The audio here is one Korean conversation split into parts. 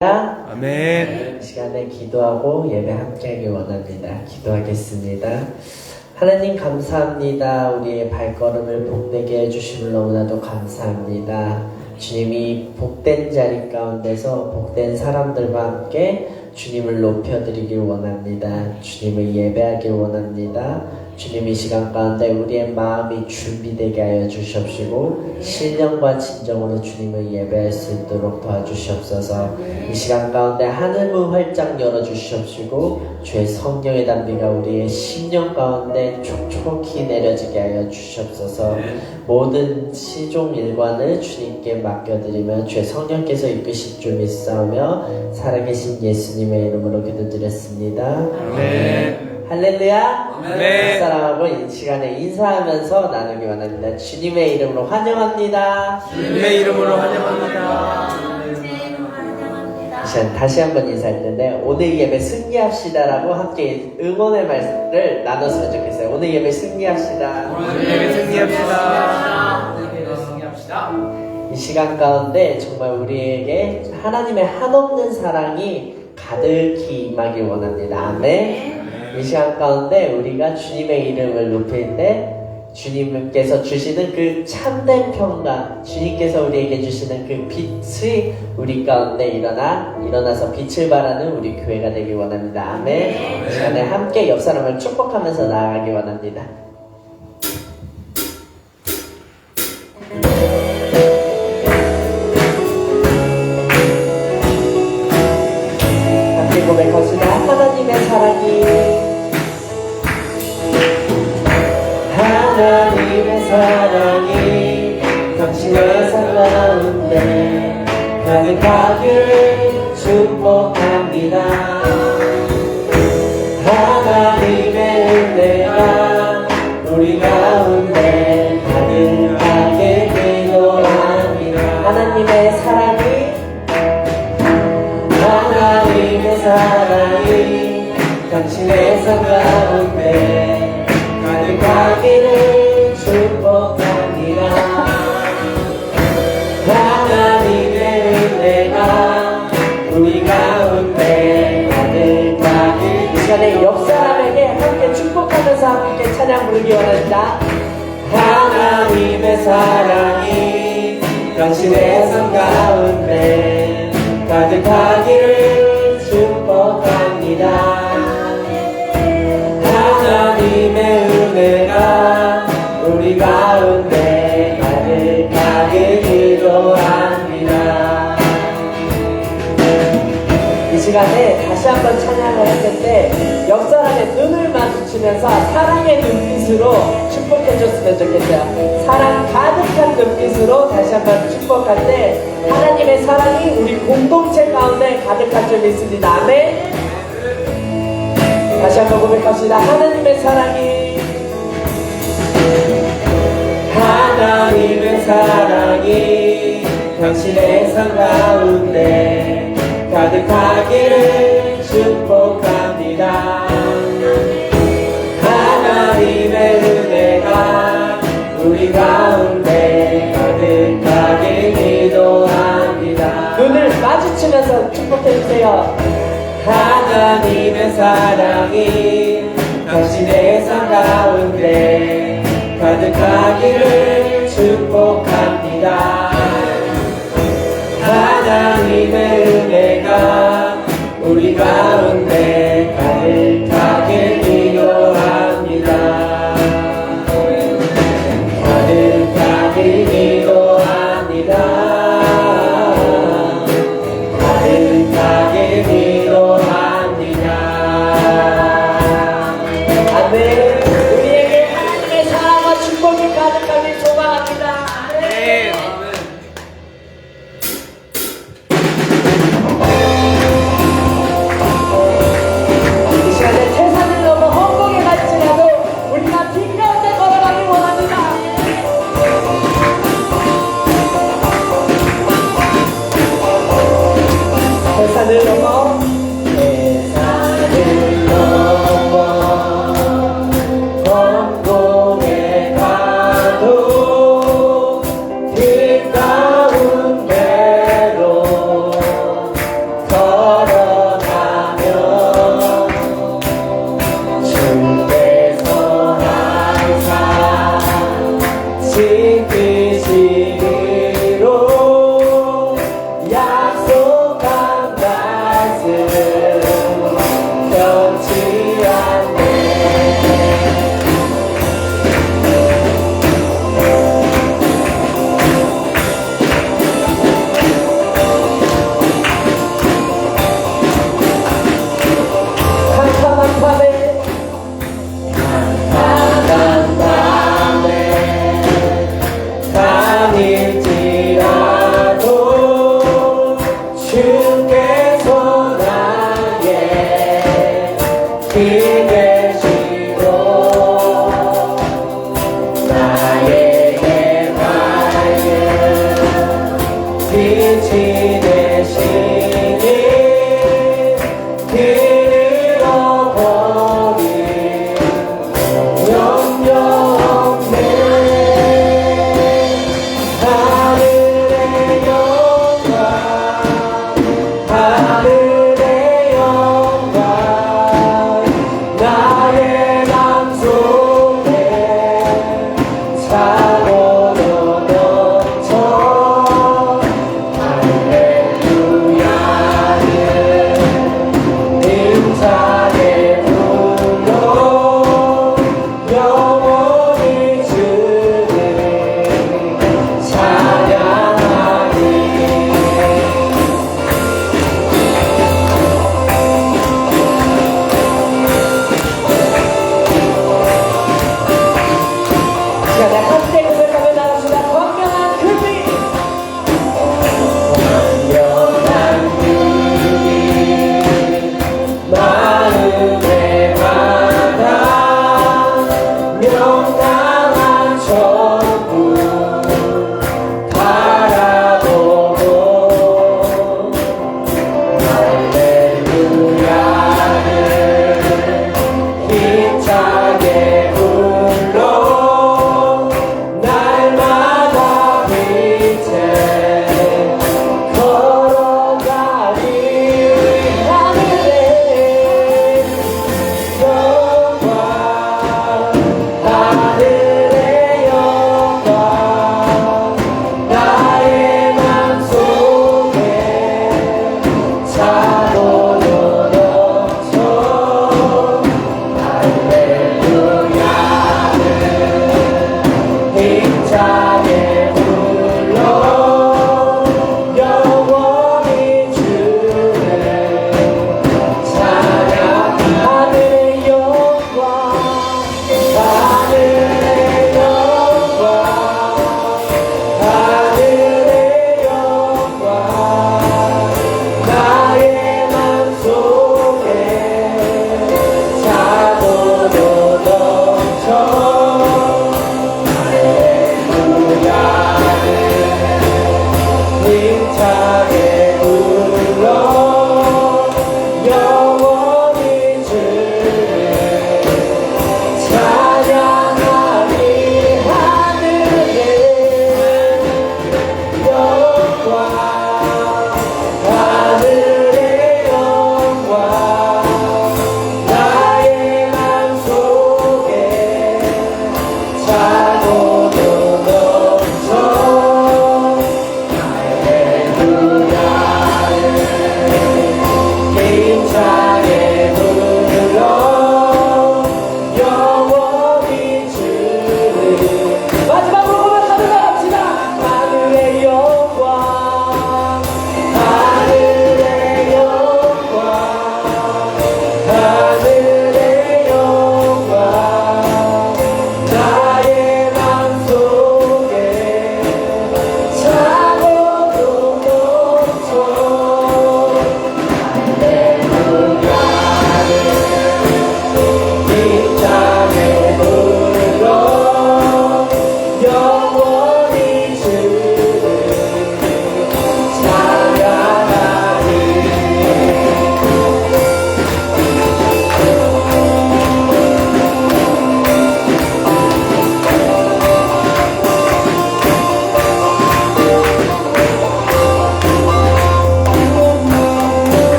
아멘. 이 시간에 기도하고 예배 함께하길 원합니다. 기도하겠습니다. 하나님 감사합니다. 우리의 발걸음을 복되게 해주심을 너무나도 감사합니다. 주님이 복된 자리 가운데서 복된 사람들과 함께 주님을 높여드리길 원합니다. 주님을 예배하길 원합니다. 주님 이 시간 가운데 우리의 마음이 준비되게 하여 주시옵시고 신령과 진정으로 주님을 예배할 수 있도록 도와주시옵소서. 이 시간 가운데 하늘문 활짝 열어주시옵시고 주의 성령의 담비가 우리의 심령 가운데 촉촉히 내려지게 하여 주시옵소서. 모든 시종 일관을 주님께 맡겨드리며 주의 성령께서 이끄실 줄 믿사오며 살아계신 예수님의 이름으로 기도드렸습니다. 아멘. 할렐루야. 아멘. 사람하고 이 시간에 인사하면서 나누기 원합니다. 주님의 이름으로 환영합니다. 주님의 이름으로 환영합니다. 이 시간 다시 한번 인사할 텐데 오늘 예배 승리합시다라고 함께 응원의 말씀을 나눴으면 좋겠어요. 오늘 예배 승리합시다. 오늘 예배 승리합시다. 이 시간 가운데 정말 우리에게 하나님의 한없는 사랑이 가득히 임하길 원합니다. 아멘. 이 시간 가운데 우리가 주님의 이름을 높일 때 주님께서 주시는 그 참된 평강, 주님께서 우리에게 주시는 그 빛이 우리 가운데 일어나서 빛을 발하는 우리 교회가 되길 원합니다. 아멘. 이 시간에 함께 옆 사람을 축복하면서 나아가길 원합니다. 함께 고백합시다. 하나님의 사랑이 당신의 삶 가운데 가득하기를 축복합니다. 하나님의 은혜가 우리 가운데 가득하게 기도합니다. 하나님의 사랑이 당신의 삶 가운데 가득하기를 축복합니다. 하나님의 은혜가 우리 가운데 가득하길. 이 시간에 옆 사람에게 함께 축복하면서 함께 찬양 부르기 원합니다. 하나님의 사랑이 당신의 삶 가운데 가득하기를 축복합니다. 하나님의 은혜가 우리 가운데 가득하게 기도합니다. 이 시간에 다시 한번 찬양을 할 텐데 옆 사람의 눈을 마주치면서 사랑의 눈빛으로 축복해줬으면 좋겠어요. 사랑 가득한 눈빛으로 다시 한번 축복할 때 하나님의 사랑이 우리 공동체 가운데 가득할 줄 믿습니다. 아멘. 다시 한번 고백합시다. 하나님의 사랑이 당신의 삶 가운데 가득하기를 축복합니다. 하나님의 은혜가 우리 가운데 가득하게 기도합니다. 눈을 마주치면서 축복해주세요. 하나님의 사랑이 당신의 삶 가운데 가득하기를 축복합니다. 하나님의 은혜가 우리 가운데 가득하게 기도합니다. 가득하게 기도합니다. 가득하게 기도합니다. 아멘. 우리에게 하나님의 사랑과 축복이 가득하길 소망합니다. 아멘. 이 시간에 태산을 넘어 허공에 갈지라도 우리가 빛 가운데 걸어가길 원합니다. 태산을 넘어 허공에 가도 그 가운데로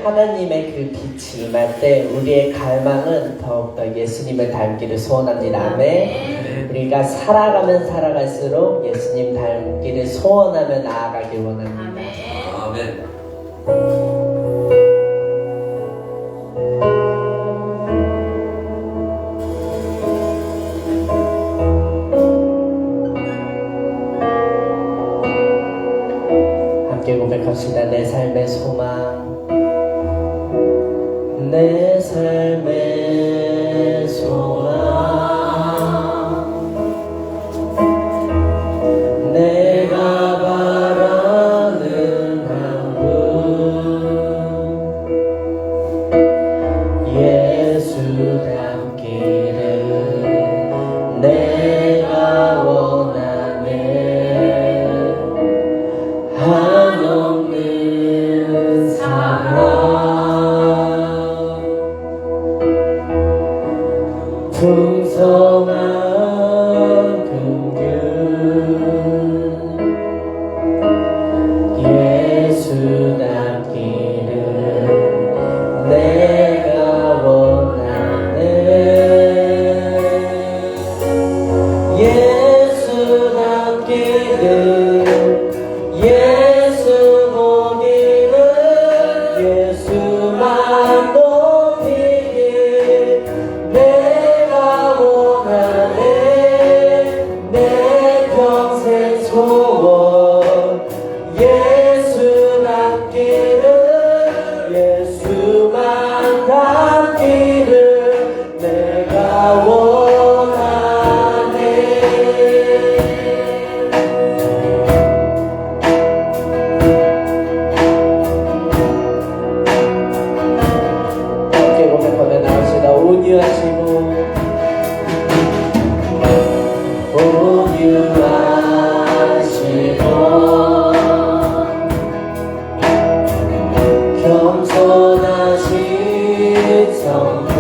하나님의 그 빛이 임할 때 우리의 갈망은 더욱더 예수님을 닮기를 소원합니다. 아멘. 우리가 살아가면 살아갈수록 예수님 닮기를 소원하며 나아가길 원합니다. 아멘. 함께 고백합시다. 내 삶의 소망, 내 삶의 소망, 내가 바라는 한 분, 예수 닮기를 내가 원하네. 한없는 사랑, 풍성한 긍휼, 예수 닮기를 내가 원하네. 예수 닮기를, 예수 보기를, 예수만 높이길 내가 원하네. 내 평생 소원, 예수 닮기를, 예수만 닮기를 내가 원하네. 함께 고백하며 나옵시다. 온유하시고 온유하시고 겸손하신 성부,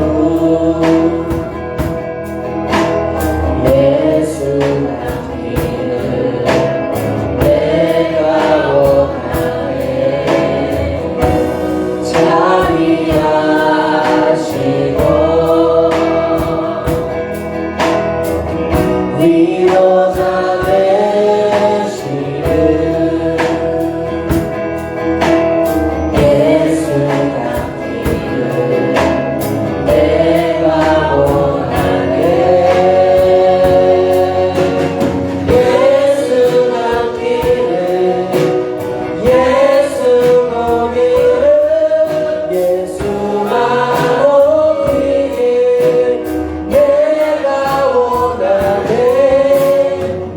예수 닮기를 내가 원하네. 자비하시고 위로자 되시는 예수 닮기를 내가 원하네. 예수 닮기를, 예수 보기를, 예수만 높이길 내가 원하네.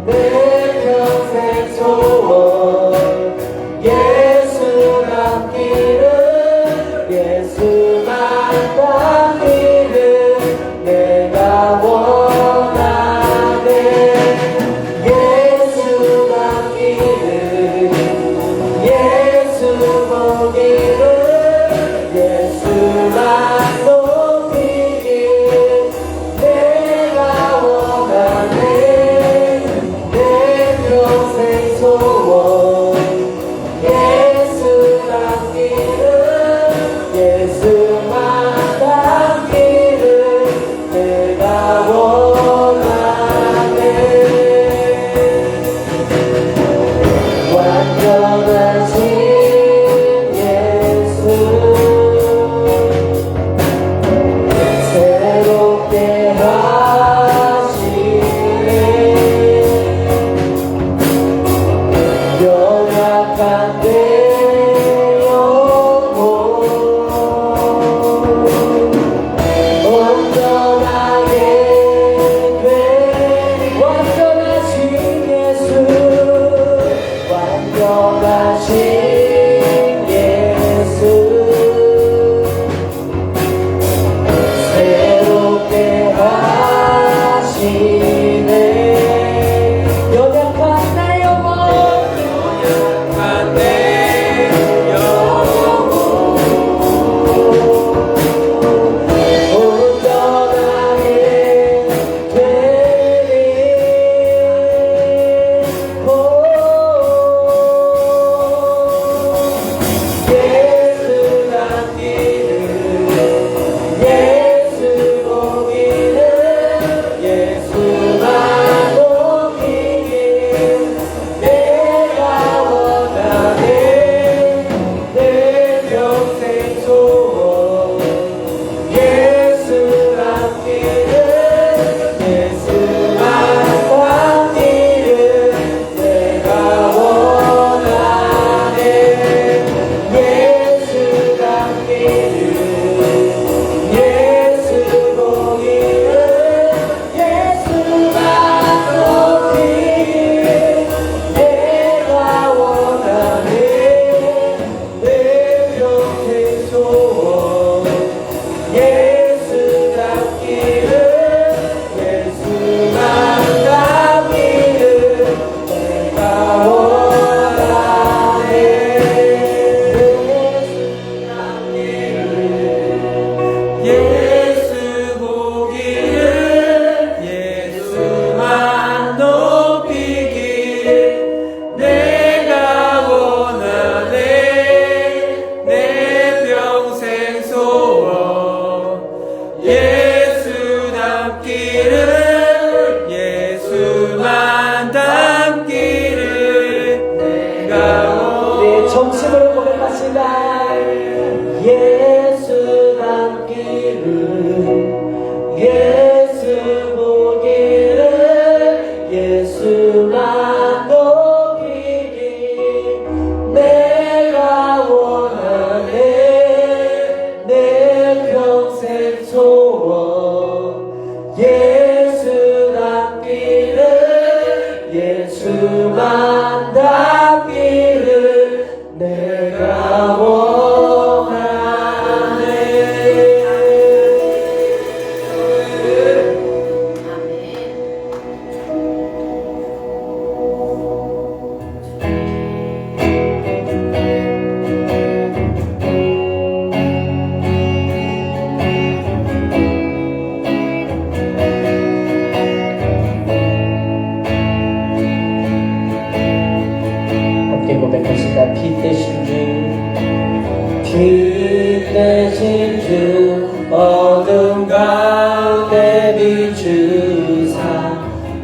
내 평생 소원, 예수 닮기를, 예수만 닮기를 내가 원하네. 예수 닮기를, 예수 보기를, 예수만 높이길 내가 원하네. 내 평생 소원, 예수 닮기를, 예수만 닮기를 내가 원하네. 완전하신 예수, 새롭게 하시네. 연약한 내 영혼 온전하게 돼. 완전하신 예수, 완전하신 예수, 새롭게 하시네. 연약한 내 영혼, 연약한 내 영혼 온전하게 되리. 예수 닮기를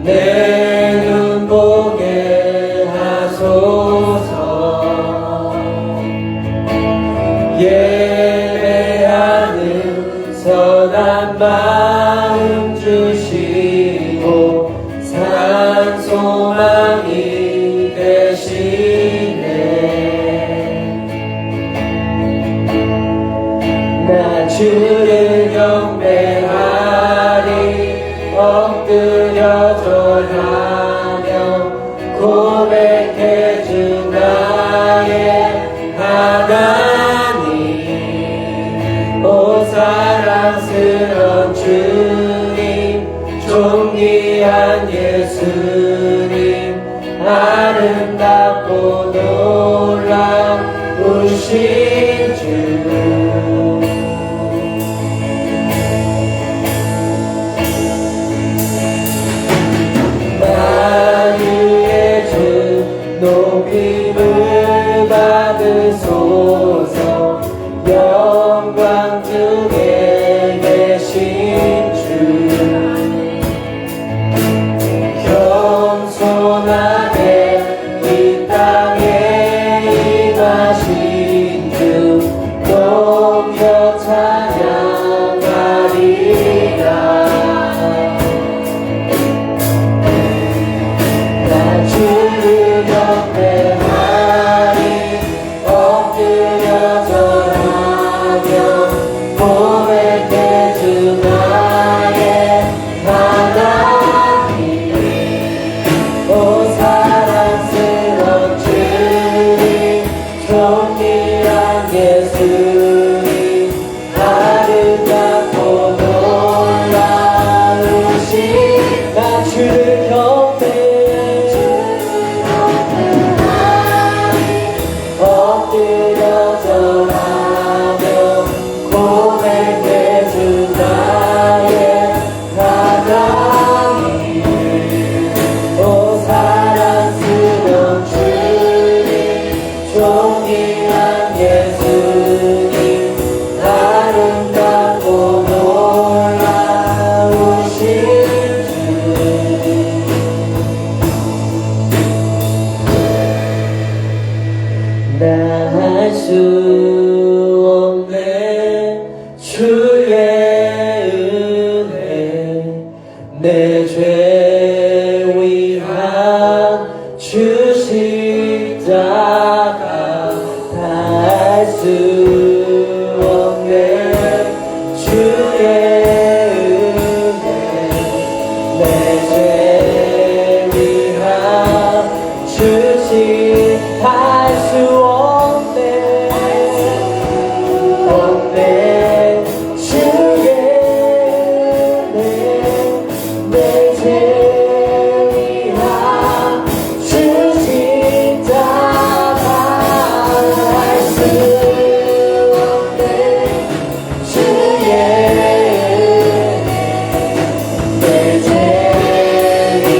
내 눈 보게 하소서. 예배하는 선한 마음 주시고 산 소망이 되시네. 나 주를 경배하리 엎드려 절하며 고백해 주 나의 하나님. 오 사랑스런 주님 존귀한 예수님 아름답고 놀라우신 주. 만유의 주 높임을 받으소서. 영광 중에 계신 주 겸손하게 이 땅에 임하신 주 높여 찬양하리라. 나 주를 경배하리 엎드려 절하며 고백해 주 나의 하나님. 오 사랑스런 주님 존귀한 예수님 아름답고 놀라우신. 나 주를 엎드려 절하며 고백해 주 나의 하나님. 오 사랑스런 주님 존귀한 예수님 아름답고 놀라우신 주. 나 할 수 없네 주의 은혜. 내 죄 위한 주 십자가 다 할 수 없네 주의 은혜. 내 죄 위한 주 할 수 없네 주의 은혜. 내 죄 위한 주 십자가 할 수 없네 주의 은혜. 내 죄 위한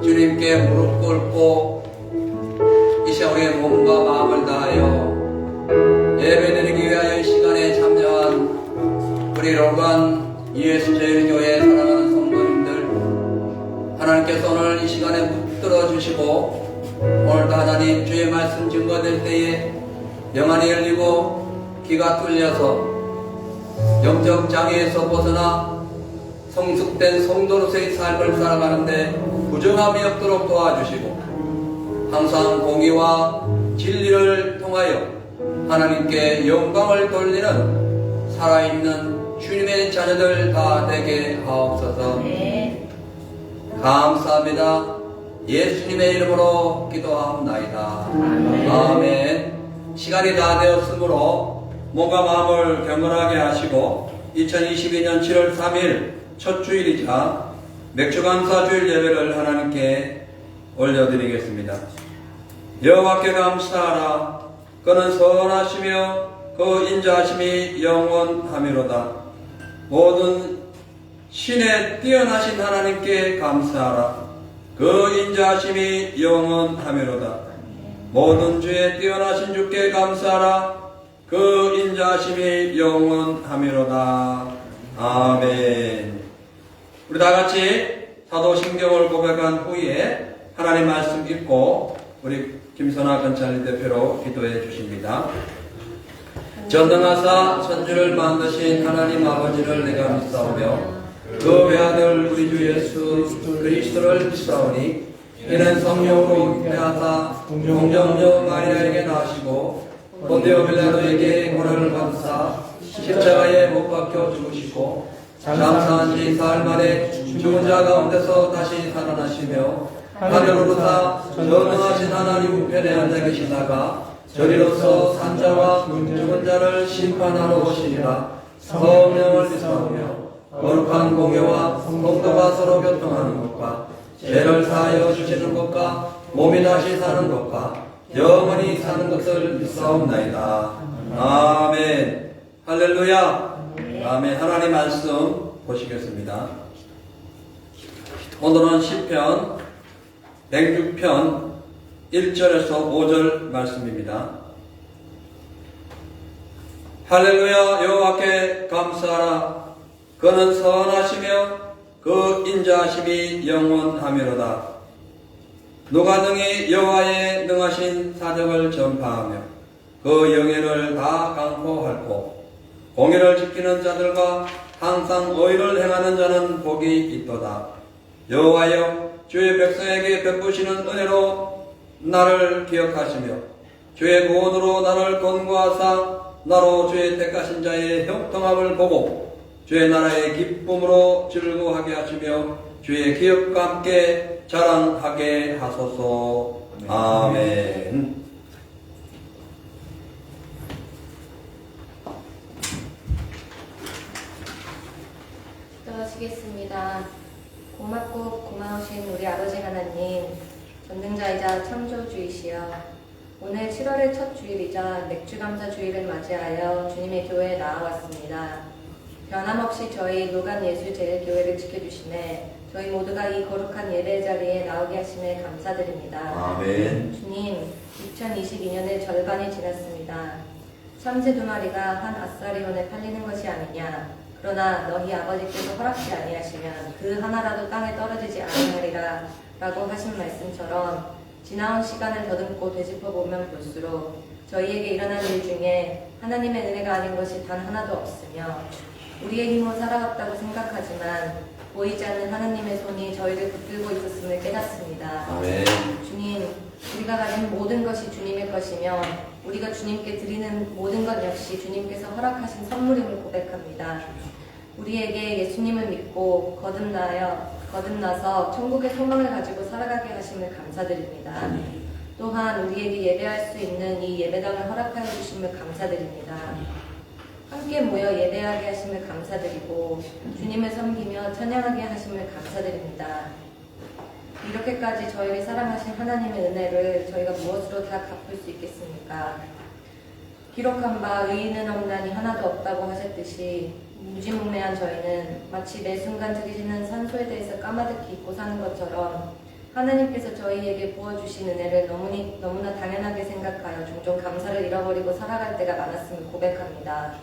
주님께 무릎 꿇고 이 시간 우리의 몸과 마음을 다하여 예배드리기 위하여 이 시간에 참여한 우리 로간 ES제일교회 사랑하는 성도님들, 하나님께서 오늘 이 시간에 붙들어 주시고 오늘도 하나님 주의 말씀 증거될 때에 영안이 열리고 귀가 뚫려서 영적 장애에서 벗어나 성숙된 성도로서의 삶을 살아가는데 부정함이 없도록 도와주시고 항상 공의와 진리를 통하여 하나님께 영광을 돌리는 살아있는 주님의 자녀들 다 되게 하옵소서. 감사합니다. 예수님의 이름으로 기도하옵나이다. 아멘. 시간이 다 되었으므로 몸과 마음을 경건하게 하시고 2022년 7월 3일 첫 주일이자 맥주감사주일 예배를 하나님께 올려드리겠습니다. 여호와께 감사하라. 그는 선하시며 그 인자하심이 영원하미로다. 모든 신에 뛰어나신 하나님께 감사하라. 그 인자하심이 영원하미로다. 모든 주에 뛰어나신 주께 감사하라. 그 인자하심이 영원하미로다. 아멘. 우리 다같이 사도신경을 고백한 후에 하나님 말씀 읽고 우리 김선아 건찰리 대표로 기도해 주십니다. 전능하사 천주를 만드신 하나님 아버지를 내가 믿사오며 그 외아들 우리 주 예수 그리스도를 믿사오니 이는 성령으로 잉태하사 동정녀 마리아에게 나시고 본디오 빌라도에게 고난을 받으사 십자가에 못 박혀 죽으시고 장사한 지 사흘 만에 죽은 자 가운데서 다시 살아나시며 하늘로 오르사 전능하신 하나님 우편에 앉아 계시다가 저리로서 산자와 죽은 자를 심판하러 오시리라. 성령을 믿사오며 거룩한 공예와 성도가 서로 교통하는 것과 죄를 사하여 주시는 것과 몸이 다시 사는 것과 영원히 사는 것을 믿사옵나이다. 아멘. 할렐루야. 아멘. 하나님 말씀 보시겠습니다. 오늘은 시편 106편 1절에서 5절 말씀입니다. 할렐루야. 여호와께 감사하라. 그는 선하시며 그 인자하심이 영원하미로다. 누가 능히 여호와의 능하신 사적을 전파하며 그 영예를 다 강포할꼬. 공의를 지키는 자들과 항상 의를 행하는 자는 복이 있도다. 여호와여, 주의 백성에게 베푸시는 은혜로 나를 기억하시며 주의 구원으로 나를 권고하사 나로 주의 택하신 자의 형통함을 보고 주의 나라의 기쁨으로 즐거워하게 하시며 주의 기업과 함께 자랑하게 하소서. 아멘. 기도하시겠습니다. 고맙고 고마우신 우리 아버지 하나님, 전능자이자 창조주이시여, 오늘 7월의 첫 주일이자 맥주감사 주일을 맞이하여 주님의 교회에 나와왔습니다. 변함없이 저희 노간 예수제일교회를 지켜주시네 저희 모두가 이 거룩한 예배 자리에 나오게 하심에 감사드립니다. 아멘. 주님, 2022년의 절반이 지났습니다. 참새 2마리가 한 아사리온에 팔리는 것이 아니냐. 그러나 너희 아버지께서 허락지 아니하시면 그 하나라도 땅에 떨어지지 아니하리라 라고 하신 말씀처럼 지나온 시간을 더듬고 되짚어보면 볼수록 저희에게 일어난 일 중에 하나님의 은혜가 아닌 것이 단 하나도 없으며 우리의 힘으로 살아왔다고 생각하지만 보이지 않는 하나님의 손이 저희를 붙들고 있었음을 깨닫습니다. 아멘. 주님, 우리가 가진 모든 것이 주님의 것이며 우리가 주님께 드리는 모든 것 역시 주님께서 허락하신 선물임을 고백합니다. 우리에게 예수님을 믿고 거듭나서 천국의 소망을 가지고 살아가게 하심을 감사드립니다. 또한 우리에게 예배할 수 있는 이 예배당을 허락하여 주심을 감사드립니다. 함께 모여 예배하게 하심을 감사드리고 주님을 섬기며 찬양하게 하심을 감사드립니다. 이렇게까지 저희를 사랑하신 하나님의 은혜를 저희가 무엇으로 다 갚을 수 있겠습니까? 기록한 바 의인은 없나니 하나도 없다고 하셨듯이 무지몽매한 저희는 마치 매 순간 들이시는 산소에 대해서 까마득히 잊고 사는 것처럼 하나님께서 저희에게 부어주신 은혜를 너무나 당연하게 생각하여 종종 감사를 잃어버리고 살아갈 때가 많았음을 고백합니다.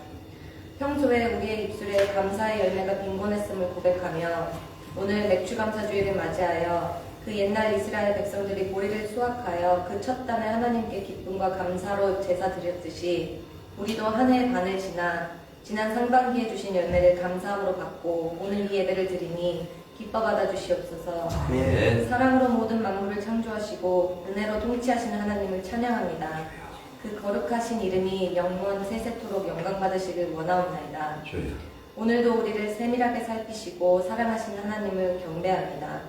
평소에 우리의 입술에 감사의 열매가 빈곤했음을 고백하며 오늘 맥주 감사주의를 맞이하여 그 옛날 이스라엘 백성들이 보리를 수확하여 그 첫 단을 하나님께 기쁨과 감사로 제사 드렸듯이 우리도 한 해 반을 지난 상반기에 주신 열매를 감사함으로 받고 오늘 이 예배를 드리니 기뻐 받아 주시옵소서. 아멘. 사랑으로 모든 만물을 창조하시고 은혜로 통치하시는 하나님을 찬양합니다. 그 거룩하신 이름이 영원 세세토록 영광 받으시길 원하옵나이다. 주여. 오늘도 우리를 세밀하게 살피시고 사랑하시는 하나님을 경배합니다.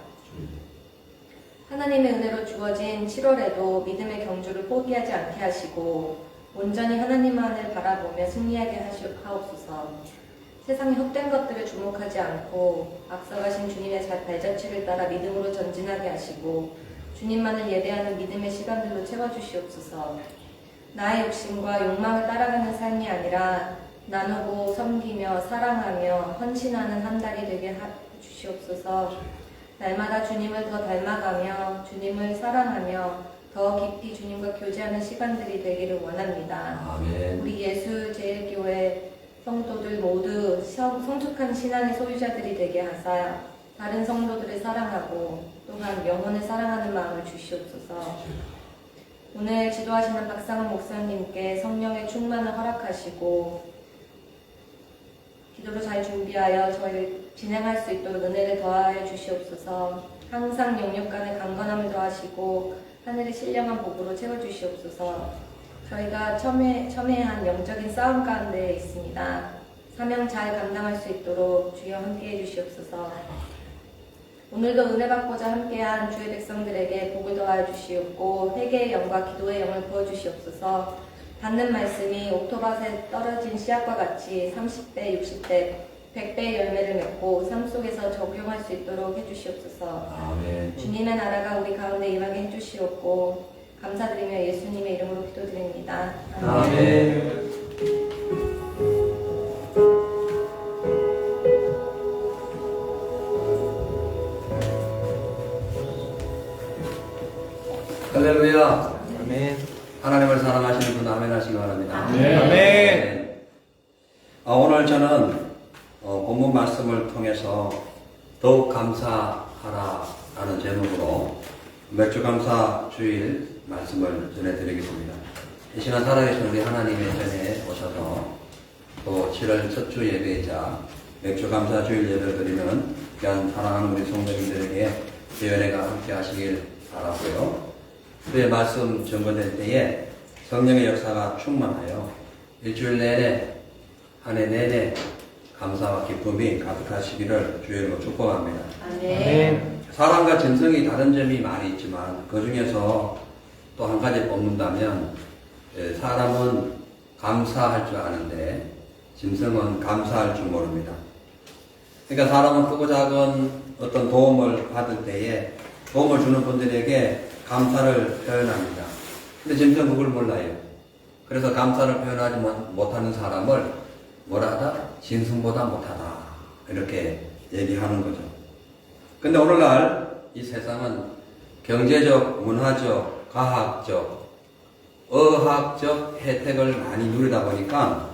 하나님의 은혜로 주어진 7월에도 믿음의 경주를 포기하지 않게 하시고 온전히 하나님만을 바라보며 승리하게 하옵소서. 세상의 헛된 것들을 주목하지 않고 앞서가신 주님의 발자취를 따라 믿음으로 전진하게 하시고 주님만을 예배하는 믿음의 시간들로 채워주시옵소서. 나의 욕심과 욕망을 따라가는 삶이 아니라 나누고 섬기며 사랑하며 헌신하는 한 달이 되게 주시옵소서. 날마다 주님을 더 닮아가며 주님을 사랑하며 더 깊이 주님과 교제하는 시간들이 되기를 원합니다. 아멘. 우리 예수제일교회 성도들 모두 성숙한 신앙의 소유자들이 되게 하사 다른 성도들을 사랑하고 또한 영혼을 사랑하는 마음을 주시옵소서. 오늘 지도하시는 박상훈 목사님께 성령의 충만을 허락하시고 기도를 잘 준비하여 저희를 진행할 수 있도록 은혜를 더하여 주시옵소서. 항상 영육 간의 강건함을 더하시고 하늘의 신령한 복으로 채워주시옵소서. 저희가 첨예한 영적인 싸움 가운데 있습니다. 사명 잘 감당할 수 있도록 주여 함께해 주시옵소서. 오늘도 은혜 받고자 함께한 주의 백성들에게 복을 더하여 주시옵고 회개의 영과 기도의 영을 부어주시옵소서. 받는 말씀이 옥토밭에 떨어진 씨앗과 같이 30배, 60배, 100배의 열매를 맺고 삶 속에서 적용할 수 있도록 해주시옵소서. 아멘. 주님의 나라가 우리 가운데 임하게 해주시옵고 감사드리며 예수님의 이름으로 기도드립니다. 아멘. 할렐루야. 아멘. 하나님을 사랑하시는 분 아멘 하시기 바랍니다. 아멘. 오늘 저는 본문 말씀을 통해서 더욱 감사하라라는 제목으로 맥주 감사 주일 말씀을 전해드리겠습니다. 이 시간 살아계신 우리 하나님의 전에 오셔서 또 7월 첫 주 예배이자 맥주 감사 주일 예배를 드리는 귀한 사랑하는 우리 성도님들에게 그 은혜가 함께 하시길 바라고요. 그의 말씀 전거될 때에 성령의 역사가 충만하여 일주일 내내 한 해 내내 감사와 기쁨이 가득하시기를 주의 이름으로 축복합니다. 아멘. 사람과 짐승이 다른 점이 많이 있지만 그 중에서 또 한 가지 뽑는다면 사람은 감사할 줄 아는데 짐승은 감사할 줄 모릅니다. 그러니까 사람은 크고 작은 어떤 도움을 받을 때에 도움을 주는 분들에게 감사를 표현합니다. 근데 짐승은 그걸 몰라요. 그래서 감사를 표현하지 못하는 사람을 뭐라 하다? 짐승보다 못하다. 이렇게 얘기하는 거죠. 근데 오늘날 이 세상은 경제적, 문화적, 과학적, 어학적 혜택을 많이 누리다 보니까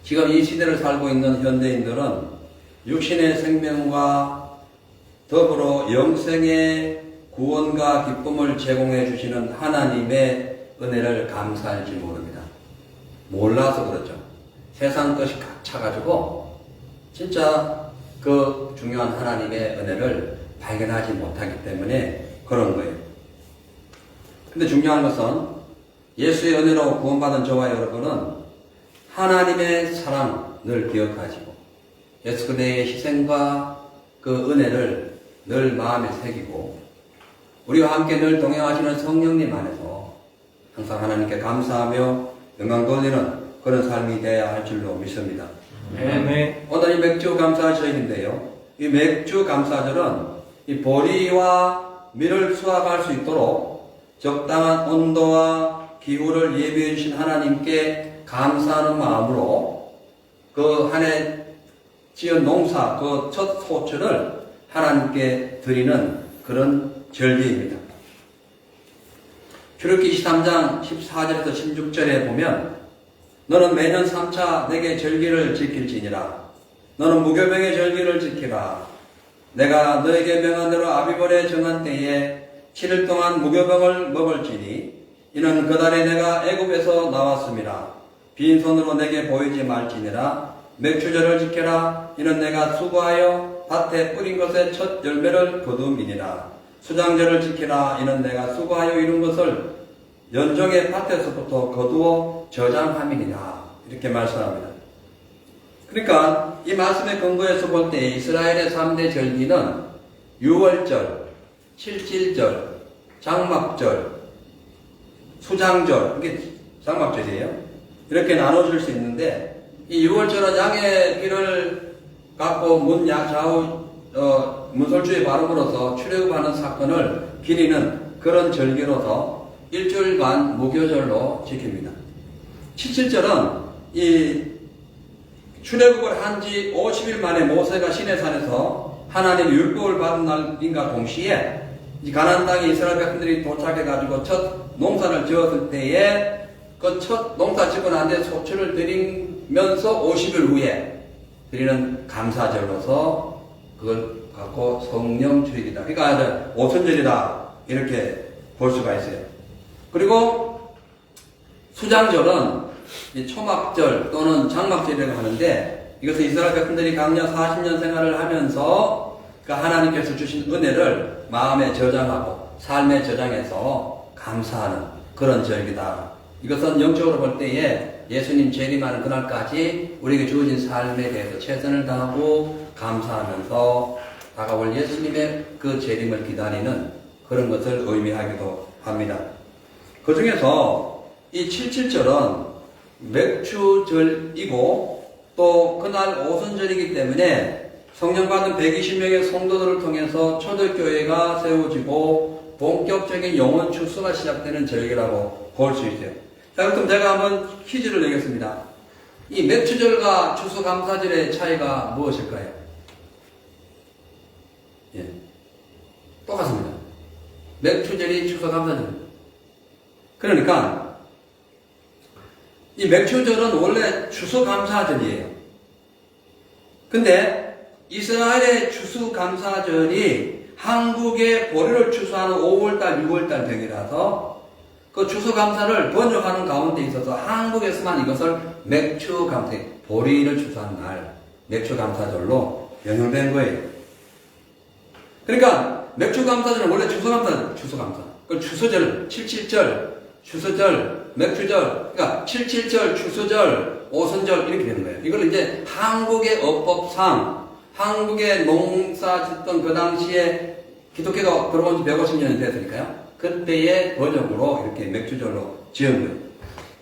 지금 이 시대를 살고 있는 현대인들은 육신의 생명과 더불어 영생의 구원과 기쁨을 제공해 주시는 하나님의 은혜를 감사할지 모릅니다. 몰라서 그렇죠. 세상 것이 각 차가지고 진짜 그 중요한 하나님의 은혜를 발견하지 못하기 때문에 그런 거예요. 근데 중요한 것은 예수의 은혜로 구원받은 저와 여러분은 하나님의 사랑을 기억하시고 예수 그대의 희생과 그 은혜를 늘 마음에 새기고 우리와 함께 늘 동행하시는 성령님 안에서 항상 하나님께 감사하며 영광 돌리는 그런 삶이 되어야 할 줄로 믿습니다. 아멘. 오늘 이 맥주 감사절인데요. 이 맥주 감사절은 이 보리와 밀을 수확할 수 있도록 적당한 온도와 기후를 예비해 주신 하나님께 감사하는 마음으로 그 한 해 지은 농사 그 첫 소출을 하나님께 드리는 그런 절기입니다. 출애굽기 23장 14절에서 16절에 보면 너는 매년 3차 내게 절기를 지킬지니라. 너는 무교병의 절기를 지키라. 내가 너에게 명한 대로 아비벌에 정한 때에 7일 동안 무교병을 먹을지니 이는 그 달에 내가 애굽에서 나왔음이라. 빈손으로 내게 보이지 말지니라. 맥주절을 지켜라. 이는 내가 수고하여 밭에 뿌린 것의 첫 열매를 거둠이니라. 수장절을 지키라. 이는 내가 수고하여 이룬 것을 연종의 밭에서부터 거두어 저장함이니라. 이렇게 말씀합니다. 그러니까 이 말씀의 근거에서 볼 때 이스라엘의 3대 절기는 유월절, 칠칠절, 장막절, 수장절, 이게 장막절이에요. 이렇게 나눠줄 수 있는데 이 유월절은 양의 피를 갖고 문설주에 바름으로써 출애굽하는 사건을 기리는 그런 절기로서 일주일간 무교절로 지킵니다. 칠칠절은 이 출애굽을 한 지 50일 만에 모세가 시내산에서 하나님의 율법을 받은 날인가 동시에 가나안 땅에 이스라엘 백성들이 도착해가지고 첫 농사를 지었을 때에 그 첫 농사 짓고 난 뒤에 소출을 드리면서 50일 후에 드리는 감사절로서 그걸 갖고 성령 주일이다. 그러니까 오순절이다. 이렇게 볼 수가 있어요. 그리고 수장절은 초막절 또는 장막절이라고 하는데 이것은 이스라엘 백성들이 강년 40년 생활을 하면서 그 하나님께서 주신 은혜를 마음에 저장하고 삶에 저장해서 감사하는 그런 절기다. 이것은 영적으로 볼 때에 예수님 재림하는 그날까지 우리에게 주어진 삶에 대해서 최선을 다하고 감사하면서 다가올 예수님의 그 재림을 기다리는 그런 것을 의미하기도 합니다. 그 중에서 이 77절은 맥주절이고 또 그날 오순절이기 때문에 성령 받은 120명의 성도들을 통해서 초대교회가 세워지고 본격적인 영혼 축소가 시작되는 절기라고 볼 수 있어요. 자, 그럼 제가 한번 퀴즈를 내겠습니다. 이 맥주절과 추수감사절의 차이가 무엇일까요? 예, 똑같습니다. 맥주절이 추수감사절입니다. 그러니까 이 맥주절은 원래 추수감사절이에요. 근데 이스라엘의 추수감사절이 한국의 보리를 추수하는 5월달, 6월달 병이라서 그 추수감사를 번역하는 가운데 있어서 한국에서만 이것을 맥주감사, 보리를 추수하는 날, 맥주감사절로 변형된 거예요. 그러니까 맥주감사절은 원래 추수감사. 그 추수절, 77절, 추수절, 맥주절, 그러니까 77절, 추수절, 오순절 이렇게 되는 거예요. 이걸 이제 한국의 어법상 한국의 농사 짓던 그 당시에 기독교가 들어온 지 150년이 됐으니까요. 그때의 번역으로 이렇게 맥주절로 지은 거예요.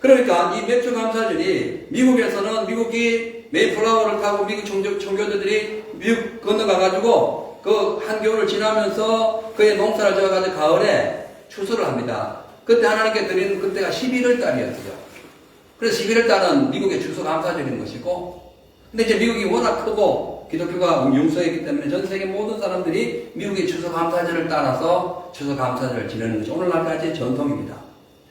그러니까 이 맥주감사절이 미국에서는 미국이 메이플라워를 타고 미국 청교도들이 미국 건너가가지고 그 한겨울을 지나면서 그의 농사를 지어가지고 가을에 추수를 합니다. 그때 하나님께 드리는 그때가 11월 달이었어요. 그래서 11월 달은 미국의 추수감사절인 것이고, 근데 이제 미국이 워낙 크고 기독교가 융성했기 때문에 전 세계 모든 사람들이 미국의 추수감사절을 따라서 추수감사절을 지내는 것이 오늘날까지의 전통입니다.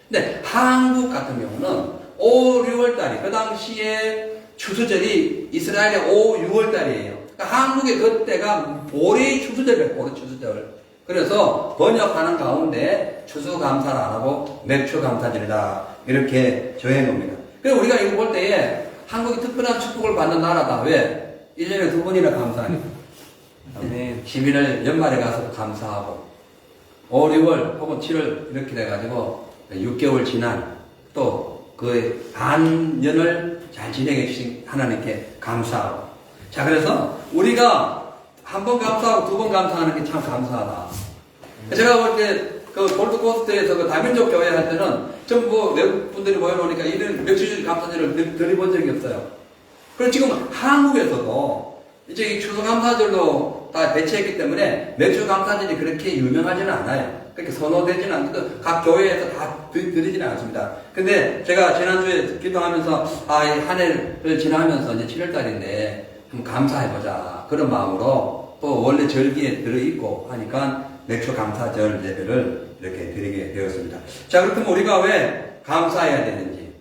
근데 한국 같은 경우는 5, 6월 달이 그 당시에 추수절이 이스라엘의 5, 6월 달이에요. 그러니까 한국의 그때가 보리 추수절이에요. 보리 추수절. 그래서 번역하는 가운데 추수감사를 안 하고 맥주감사절이다. 이렇게 정해 놓습니다. 그래서 우리가 이거 볼 때에 한국이 특별한 축복을 받는 나라다. 왜? 1년에 2번이나 감사하니까. 11월 연말에 가서 감사하고 5, 6월 혹은 7월 이렇게 돼가지고 6개월 지난 또 그 반년을 잘 진행해 주신 하나님께 감사하고. 자, 그래서 우리가 한 번 감사하고 2번 감사하는 게 참 감사하다. 제가 볼 때 그 골드코스트에서 그 다민족 교회 할 때는 전부 외국 분들이 모여놓으니까 이런 맥주절 감사절을 드려본 적이 없어요. 그리고 지금 한국에서도 이제 이 추수감사절로 다 배치했기 때문에 맥주감사절이 그렇게 유명하지는 않아요. 그렇게 선호되지는 않고 각 교회에서 다 드리지는 않습니다. 근데 제가 지난주에 기도하면서 한 해를 지나면서 이제 7월달인데 좀 감사해보자 그런 마음으로 또 원래 절기에 들어있고 하니까 맥주 감사절 예배를 이렇게 드리게 되었습니다. 자, 그렇다면 우리가 왜 감사해야 되는지.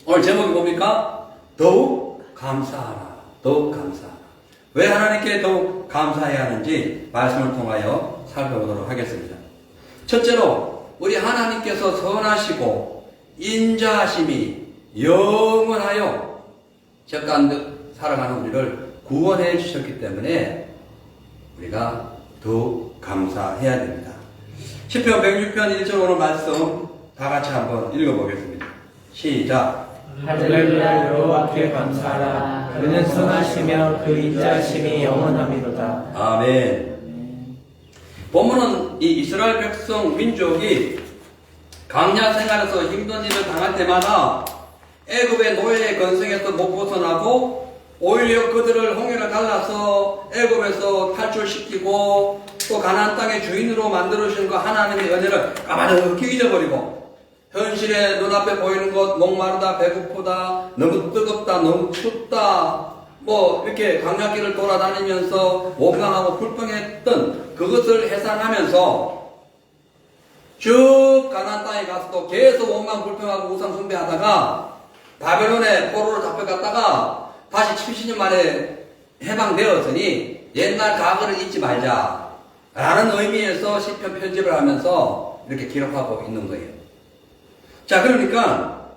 오늘 제목이 뭡니까? 더욱 감사하라. 더욱 감사하라. 왜 하나님께 더욱 감사해야 하는지 말씀을 통하여 살펴보도록 하겠습니다. 첫째로 우리 하나님께서 선하시고 인자하심이 영원하여 적간득 살아가는 우리를 구원해 주셨기 때문에 우리가 더욱 감사해야 됩니다. 시편 106편 1절 오늘 말씀 다 같이 한번 읽어보겠습니다. 시작. 할렐루야 여호와께 감사하라. 그는 선하시며 그 인자하심이 영원함이로다. 아멘. 본문은 이 이스라엘 백성 민족이 광야 생활에서 힘든 일을 당할 때마다 애굽의 노예의 건성에서 못 벗어나고 오히려 그들을 홍해를 갈라서 애굽에서 탈출시키고 또 가나안 땅의 주인으로 만들어주신 그 하나님의 은혜를 까마득히 잊어버리고 현실에 눈앞에 보이는 것, 목마르다, 배고프다, 너무 뜨겁다, 너무 춥다, 뭐 이렇게 광야길을 돌아다니면서 원망하고 불평했던 그것을 해산하면서 쭉 가나안 땅에 가서도 계속 원망 불평하고 우상 숭배하다가 바벨론의 포로로 잡혀갔다가 다시 70년 만에 해방되었으니 옛날 과거를 잊지 말자 라는 의미에서 시편 편집을 하면서 이렇게 기록하고 있는 거예요. 자, 그러니까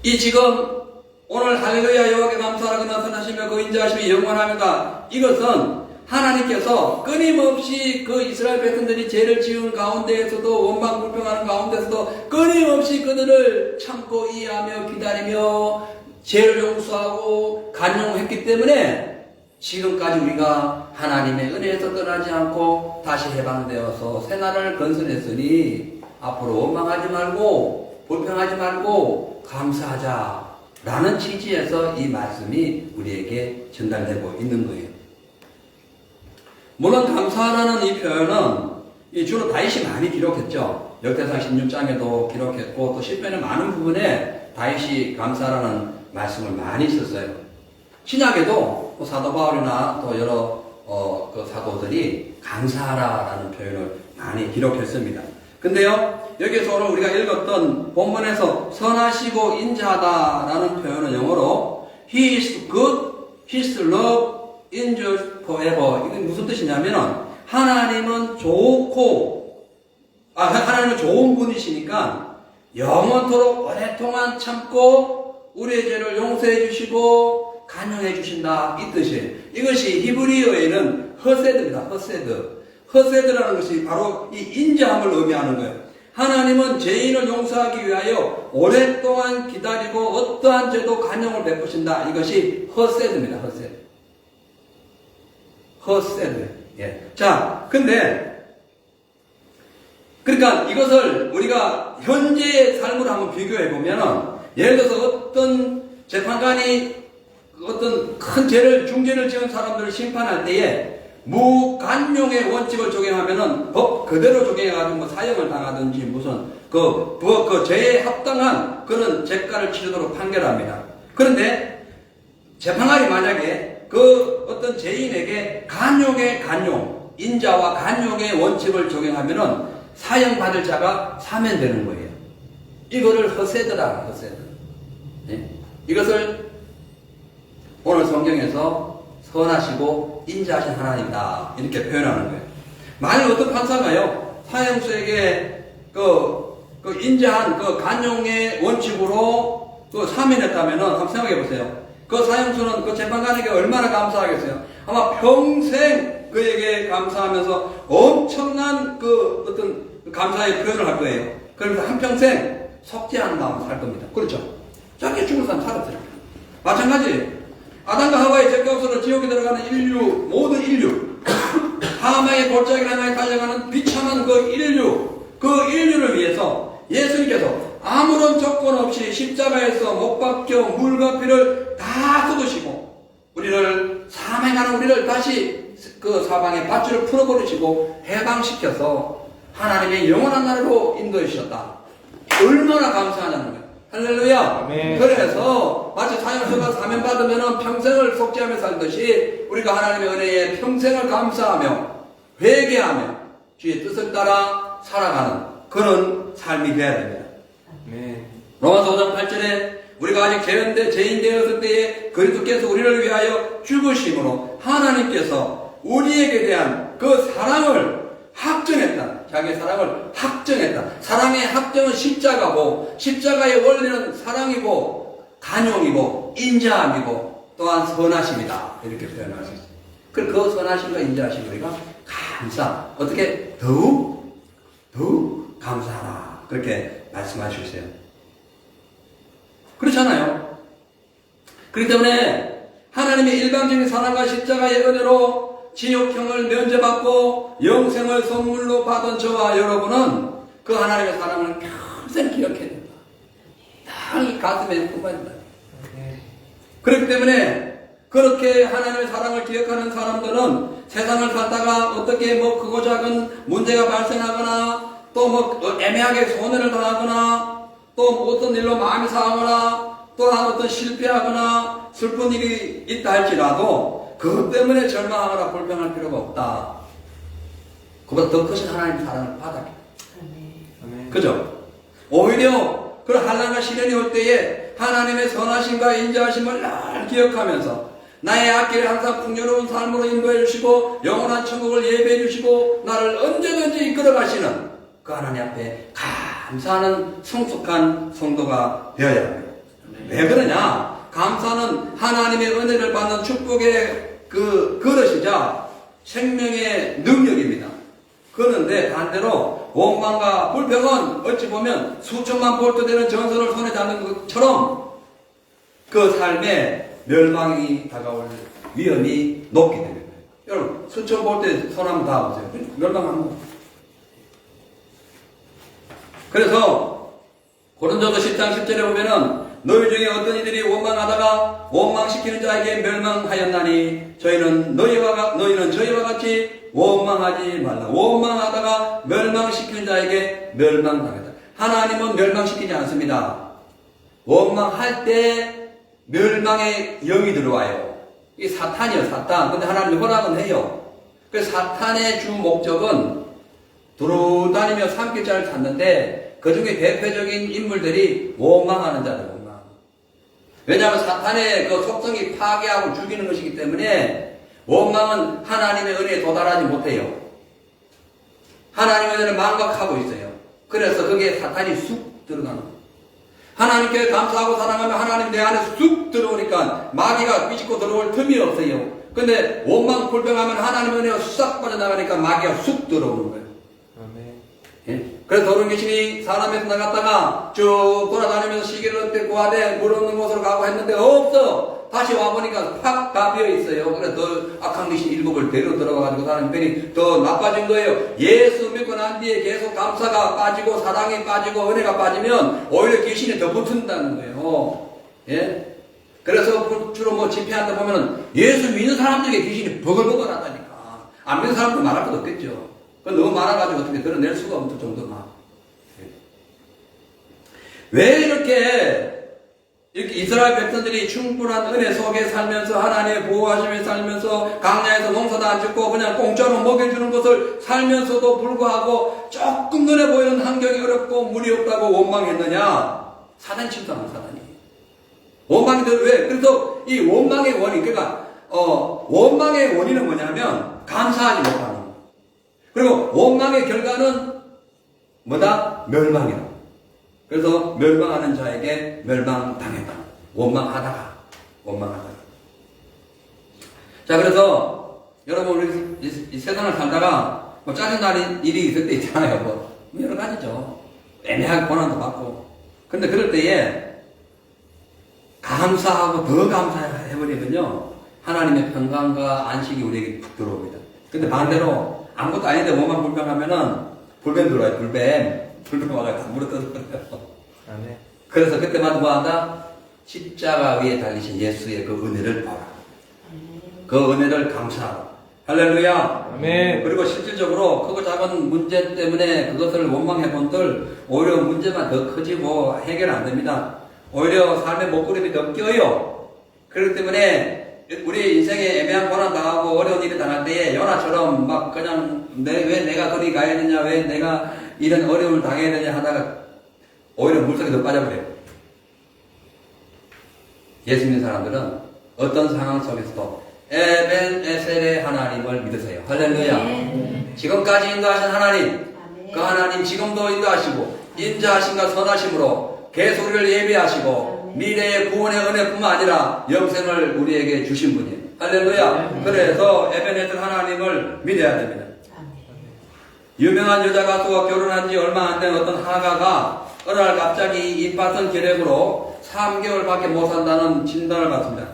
이 지금 오늘 할렐루야 여호와께 감사하라 그는 선하시며 그 인자하심이 영원합니다. 이것은 하나님께서 끊임없이 그 이스라엘 백성들이 죄를 지은 가운데에서도 원망 불평하는 가운데서도 끊임없이 그들을 참고 이해하며 기다리며 죄를 용서하고 간용했기 때문에 지금까지 우리가 하나님의 은혜에서 떠나지 않고 다시 해방되어서 새날을 건설했으니 앞으로 원망하지 말고 불평하지 말고 감사하자라는 취지에서 이 말씀이 우리에게 전달되고 있는 거예요. 물론 감사라는 이 표현은 주로 다윗이 많이 기록했죠. 역대상 16장에도 기록했고 또 시편의 많은 부분에 다윗이 감사라는 말씀을 많이 썼어요. 신약에도 사도 바울이나 또 여러 그 사도들이 감사하라라는 표현을 많이 기록했습니다. 근데요, 여기서 오늘 우리가 읽었던 본문에서 선하시고 인자하다라는 표현은 영어로 He is good, His love endures forever. 이게 무슨 뜻이냐면은 하나님은 좋고, 하나님은 좋은 분이시니까 영원토록 오랫동안 참고 우리의 죄를 용서해 주시고 간용해 주신다 이 뜻이에요. 이것이 히브리어에는 허세드입니다. 허세드라는 것이 바로 이 인자함을 의미하는 거예요. 하나님은 죄인을 용서하기 위하여 오랫동안 기다리고 어떠한 죄도 간용을 베푸신다. 이것이 허세드입니다. 허세드. 예. 자, 근데 그러니까 이것을 우리가 현재의 삶으로 한번 비교해 보면은 예를 들어서 어떤 재판관이 어떤 큰 죄를 중죄를 지은 사람들을 심판할 때에 무간용의 원칙을 적용하면은 법 그대로 적용해가지고 뭐 사형을 당하든지 무슨 그 죄에 합당한 그런 죄가를 치르도록 판결합니다. 그런데 재판관이 만약에 그 어떤 죄인에게 간용, 인자와 간용의 원칙을 적용하면은 사형 받을 자가 사면되는 거예요. 이거를 허세드라. 예? 이것을 오늘 성경에서 선하시고 인자하신 하나님이다 이렇게 표현하는 거예요. 만약 어떤 판사가요 사형수에게 그 인자한 그 간용의 원칙으로 그 사면했다면은 한번 생각해 보세요. 그 사형수는 그 재판관에게 얼마나 감사하겠어요? 아마 평생 그에게 감사하면서 엄청난 그 어떤 감사의 표현을 할 거예요. 그러면서 한평생 속지 않은 마음으로 살 겁니다. 그렇죠? 짧게 죽을 사람 살았어요. 마찬가지 아담과 하와의 죄가 없어서 지옥에 들어가는 인류, 모든 인류 하마의 골짜기를 향해 달려가는 비참한 그 인류를 위해서 예수님께서 아무런 조건 없이 십자가에서 못 박혀 물과 피를 다 쏟으시고 우리를 사망하는 우리를 다시 그 사방에 밧줄을 풀어버리시고 해방시켜서 하나님의 영원한 나라로 인도해 주셨다. 얼마나 감사하냐는 거예요. 할렐루야. 아멘. 그래서 마치 사형수가 사면 받으면 평생을 속죄하며 살듯이 우리가 하나님의 은혜에 평생을 감사하며 회개하며 주의 뜻을 따라 살아가는 그런 삶이 되어야 됩니다. 아멘. 로마서 5장 8절에 우리가 아직 죄인 되었을 때에 그리스도께서 우리를 위하여 죽으심으로 하나님께서 우리에게 대한 그 사랑을 확정했다. 자기의 사랑을 확정했다. 사랑의 확정은 십자가고 십자가의 원리는 사랑이고 간용이고 인자함이고 또한 선하심이다. 이렇게 표현할 수 있어요. 그 선하심과 인자하심 우리가 어떻게 더욱 감사하라. 그렇게 말씀하셨어요. 그렇잖아요. 그렇기 때문에 하나님의 일방적인 사랑과 십자가의 은혜로 지옥형을 면제받고 영생을 선물로 받은 저와 여러분은 그 하나님의 사랑을 평생 기억해야 된다. 늘 가슴에 품어야 된다. 그렇기 때문에 그렇게 하나님의 사랑을 기억하는 사람들은 세상을 살다가 어떻게 크고 작은 문제가 발생하거나 또 애매하게 손해를 당하거나 또 어떤 일로 마음이 상하거나 또한 어떤 실패하거나 슬픈 일이 있다 할지라도 그것 때문에 절망하거나 불평할 필요가 없다. 그보다 더 크신 하나님의 사랑을 받았기 때문에. 그죠? 오히려 그런 환난과 시련이 올 때에 하나님의 선하심과 인자하심을 늘 기억하면서 나의 앞길을 항상 풍요로운 삶으로 인도해 주시고 영원한 천국을 예배해 주시고 나를 언제든지 이끌어 가시는 그 하나님 앞에 감사하는 성숙한 성도가 되어야 합니다. 왜 그러냐? 감사는 하나님의 은혜를 받는 축복의 그 그릇이자 생명의 능력입니다. 그런데 반대로 원망과 불평은 어찌 보면 수천만 볼트 되는 전선을 손에 잡는 것처럼 그 삶에 멸망이 다가올 위험이 높기 때문에. 여러분 수천 볼트 손 한번 닿아보세요. 멸망하는 거. 그래서 고린도서 10장 10절에 보면은 너희 중에 어떤 이들이 원망하다가 원망시키는 자에게 멸망하였나니 너희는 저희와 같이 원망하지 말라. 원망하다가 멸망시키는 자에게 멸망당했다. 하나님은 멸망시키지 않습니다. 원망할 때 멸망의 영이 들어와요. 이 사탄이요, 사탄. 근데 하나님이 허락은 해요. 그래서 사탄의 주 목적은 돌아다니며 산길자를 찾는데 그 중에 대표적인 인물들이 원망하는 자들. 왜냐하면 사탄의 그 속성이 파괴하고 죽이는 것이기 때문에 원망은 하나님의 은혜에 도달하지 못해요. 하나님의 은혜를 망각하고 있어요. 그래서 거기에 사탄이 쑥 들어가는 거예요. 하나님께 감사하고 사랑하면 하나님 내 안에 쑥 들어오니까 마귀가 삐집고 들어올 틈이 없어요. 근데 원망 불평하면 하나님의 은혜가 싹 빠져나가니까 마귀가 쑥 들어오는 거예요. 예? 그래서 더러운 귀신이 사람에서 나갔다가 쭉 돌아다니면서 시계를 얻대 구하되 물 없는 곳으로 가고 했는데 없어. 다시 와보니까 팍 다 비어있어요. 그래서 더 악한 귀신 일곱을 데리러 들어가가지고 사람이 괜히 더 나빠진 거예요. 예수 믿고 난 뒤에 계속 감사가 빠지고 사랑이 빠지고 은혜가 빠지면 오히려 귀신이 더 붙는다는 거예요. 예? 그래서 주로 집회한다 보면은 예수 믿는 사람들에게 귀신이 버글버글 하다니까. 안 믿는 사람도 말할 것도 없겠죠. 그건 너무 많아가지고 어떻게 드러낼 수가 없을 정도만. 왜 이렇게 이스라엘 백성들이 충분한 은혜 속에 살면서 하나님의 보호하심에 살면서 강야에서 농사도 안 짓고 그냥 공짜로 먹여주는 것을 살면서도 불구하고 조금 눈에 보이는 환경이 어렵고 물이 없다고 원망했느냐? 사단이 침투하는 사단이. 원망이 왜? 그래서 이 원망의 원인, 그러니까 원망의 원인은 뭐냐면 감사하지 못하는 거. 그리고 원망의 결과는 뭐다? 멸망이다. 그래서 멸망하는 자에게 멸망당했다. 원망하다가. 자, 그래서 여러분 우리 이 세상을 살다가 짜증나는 일이 있을 때 있잖아요. 여러 가지죠. 애매하게 고난도 받고. 근데 그럴 때에 감사하고 더 감사해버리면요, 하나님의 평강과 안식이 우리에게 푹 들어옵니다. 근데 반대로 아무것도 아닌데 뭐만 불평하면은 불뱀 들어와요. 불뱀 와가 다 물어뜯어버려요. 그래서 그때마다 뭐한다? 십자가 위에 달리신 예수의 그 은혜를 봐라. 그 은혜를 감사하라. 할렐루야. 아멘. 그리고 실질적으로 크고 작은 문제 때문에 그것을 원망해 본들 오히려 문제만 더 커지고 해결 안 됩니다. 오히려 삶의 먹구름이 더 껴요. 그렇기 때문에 우리 인생에 애매한 고난 당하고 어려운 일이 당할 때에 요나처럼 막 그냥 왜 내가 거기 가야 되냐, 왜 내가 이런 어려움을 당해야 되냐 하다가 오히려 물속에 더 빠져버려요. 예수 믿는 사람들은 어떤 상황 속에서도 에벤에셀의 하나님을 믿으세요. 할렐루야. 지금까지 인도하신 하나님, 그 하나님 지금도 인도하시고 인자하심과 선하심으로 개소리를 예비하시고 미래의 구원의 은혜뿐만 아니라 영생을 우리에게 주신 분이에요. 할렐루야. 그래서 에벤에셀 하나님을 믿어야 됩니다. 유명한 여자 가수와 결혼한 지 얼마 안 된 어떤 하가가 어느 날 갑자기 입바튼 결핵으로 3개월밖에 못 산다는 진단을 받습니다.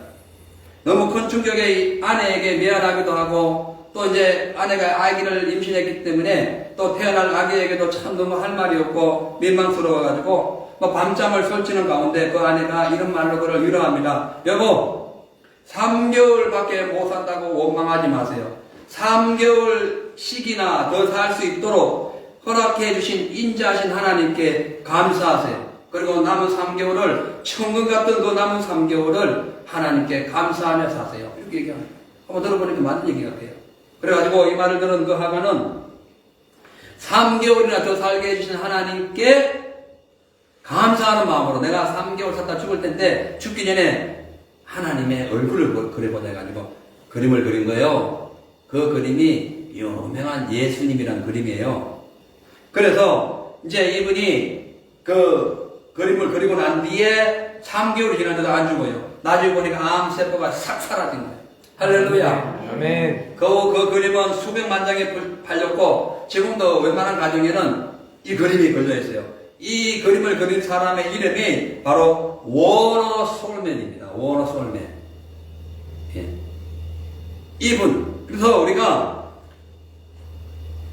너무 큰 충격에 아내에게 미안하기도 하고 또 이제 아내가 아기를 임신했기 때문에 또 태어날 아기에게도 참 너무 할 말이 없고 민망스러워가지고 뭐 밤잠을 설치는 가운데 그 아내가 이런 말로 그를 위로합니다. 여보, 3개월밖에 못 산다고 원망하지 마세요. 3개월씩이나 더 살 수 있도록 허락해 주신 인자하신 하나님께 감사하세요. 그리고 남은 3개월을 천국 같은 그 남은 3개월을 하나님께 감사하며 사세요. 이렇게 얘기합니다. 한번 들어보니까 맞는 얘기 같아요. 그래가지고 이 말을 들은 그 하가는 3개월이나 더 살게 해주신 하나님께 감사하는 마음으로 내가 3개월 살다 죽을 텐데 죽기 전에 하나님의 얼굴을 그려보자 해가지고 그림을 그린 거예요. 그 그림이 유명한 예수님이라는 그림이에요. 그래서 이제 이분이 그 그림을 그리고 난 뒤에 3개월이 지났는데도 안 죽어요. 나중에 보니까 암세포가 싹 사라진 거예요. 할렐루야. 아멘. 그 그림은 수백만 장에 팔렸고 지금도 웬만한 가정에는 이 그림이 걸려 있어요. 이 그림을 그린 사람의 이름이 바로 워너 솔맨입니다. 워너 솔맨. 예. 이분. 그래서 우리가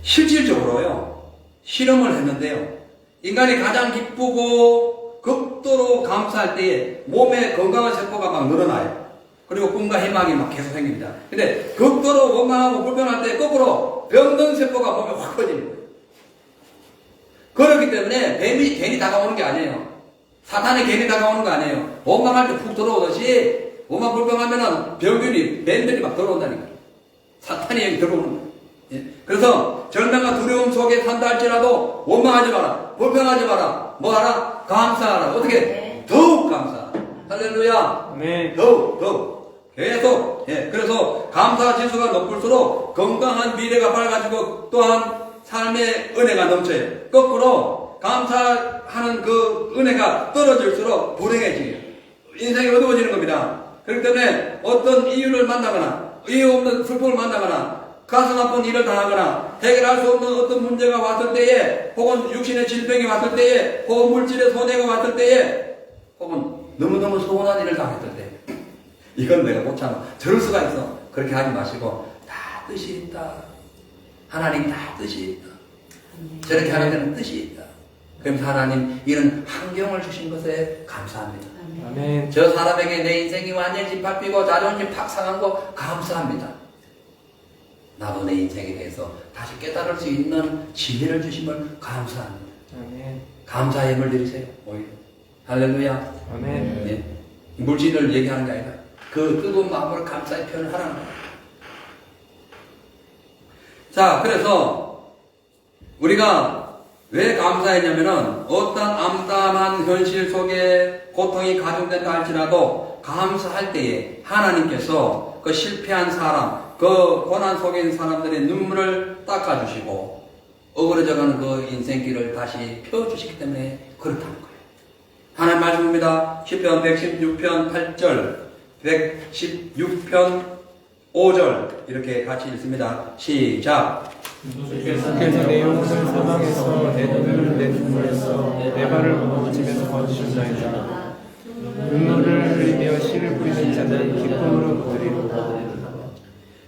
실질적으로요 실험을 했는데요. 인간이 가장 기쁘고 극도로 감사할 때에 몸에 건강한 세포가 막 늘어나요. 그리고 꿈과 희망이 막 계속 생깁니다. 근데 극도로 원망하고 불편할 때 거꾸로 병든 세포가 몸에 확 커지는 거예요. 그렇기 때문에 뱀이 괜히 다가오는 게 아니에요. 사탄이 괜히 다가오는 거 아니에요. 원망할 때 푹 들어오듯이 원망 불평하면은 병균이 뱀들이 막 들어온다니까요. 사탄이 여기 들어오는 거예요. 예. 그래서 절망과 두려움 속에 산다 할지라도 원망하지 마라. 불평하지 마라. 뭐 하라? 감사하라. 어떻게? 더욱 감사하라. 할렐루야. 아멘. 더욱 계속. 예. 그래서 감사 지수가 높을수록 건강한 미래가 밝아지고 또한 삶의 은혜가 넘쳐요. 거꾸로 감사하는 그 은혜가 떨어질수록 불행해지요. 인생이 어두워지는 겁니다. 그렇기 때문에 어떤 이유를 만나거나 이유 없는 슬픔을 만나거나 가슴 아픈 일을 당하거나 해결할 수 없는 어떤 문제가 왔을 때에 혹은 육신의 질병이 왔을 때에 혹은 물질의 손해가 왔을 때에 혹은 너무너무 서운한 일을 당했을 때 이건 내가 못 참아. 저럴 수가 있어. 그렇게 하지 마시고 다 뜻이 있다. 하나님 다 뜻이 있다. 저렇게 하는 데는 뜻이 있다. 그러면서 하나님 이런 환경을 주신 것에 감사합니다. 아멘. 저 사람에게 내 인생이 완전히 짓밟히고 자존심 팍 상한 거 감사합니다. 나도 내 인생에 대해서 다시 깨달을 수 있는 지혜를 주심을 감사합니다. 아멘. 감사의 힘을 드리세요. 오히려. 할렐루야. 아멘. 네. 물질을 얘기하는 게 아니라 그 뜨거운 마음을 감사의 표현을 하라는 거예요. 자, 그래서 우리가 왜 감사했냐면은 어떤 암담한 현실 속에 고통이 가중된다 할지라도 감사할 때에 하나님께서 그 실패한 사람, 그 고난 속에 있는 사람들의 눈물을 닦아주시고 어그러져가는 그 인생길을 다시 펴주시기 때문에 그렇다는 거예요. 하나님 말씀입니다. 시편 116편 8절, 116편 5절 이렇게 같이 읽습니다. 시작. 주께서 내 영혼을 사망해서 내 눈물을 내 눈물에서 내 발을 먹어치면서 거두셨나이다. 눈물을 흘리며 씨를 뿌리는 자는 기쁨으로 거두리로다.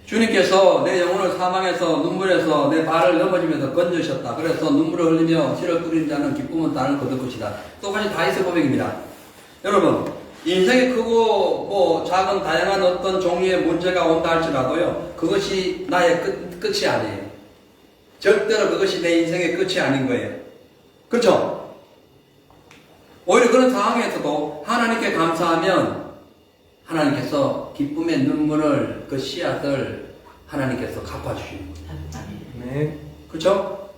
주님께서 내 영혼을 사망해서 눈물에서 내 발을 넘어지면서 건져셨다. 그래서 눈물을 흘리며 씨를 뿌리는 자는 기쁨은 나를 거둘 것이다. 똑같이 다윗의 고백입니다. 여러분, 인생이 크고 뭐 작은 다양한 어떤 종류의 문제가 온다 할지라도요, 그것이 나의 끝이 아니에요. 절대로 그것이 내 인생의 끝이 아닌 거예요. 그렇죠? 오히려 그런 상황에서도 하나님께 감사하면 하나님께서 기쁨의 눈물을, 그 씨앗을 하나님께서 갚아주시는 거예요. 아멘. 그렇죠?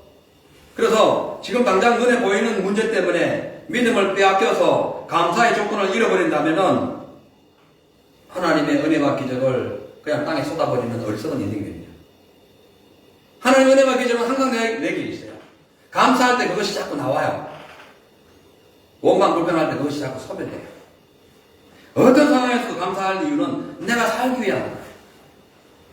그래서 지금 당장 눈에 보이는 문제 때문에 믿음을 빼앗겨서 감사의 조건을 잃어버린다면은 하나님의 은혜와 기적을 그냥 땅에 쏟아버리는 어리석은 인생입니다. 하나님의 은혜와 기적은 항상 내게 있어요. 감사할 때 그것이 자꾸 나와요. 원망 불평할 때 그것이 자꾸 소멸돼요. 어떤 상황에서도 감사할 이유는 내가 살기 위함.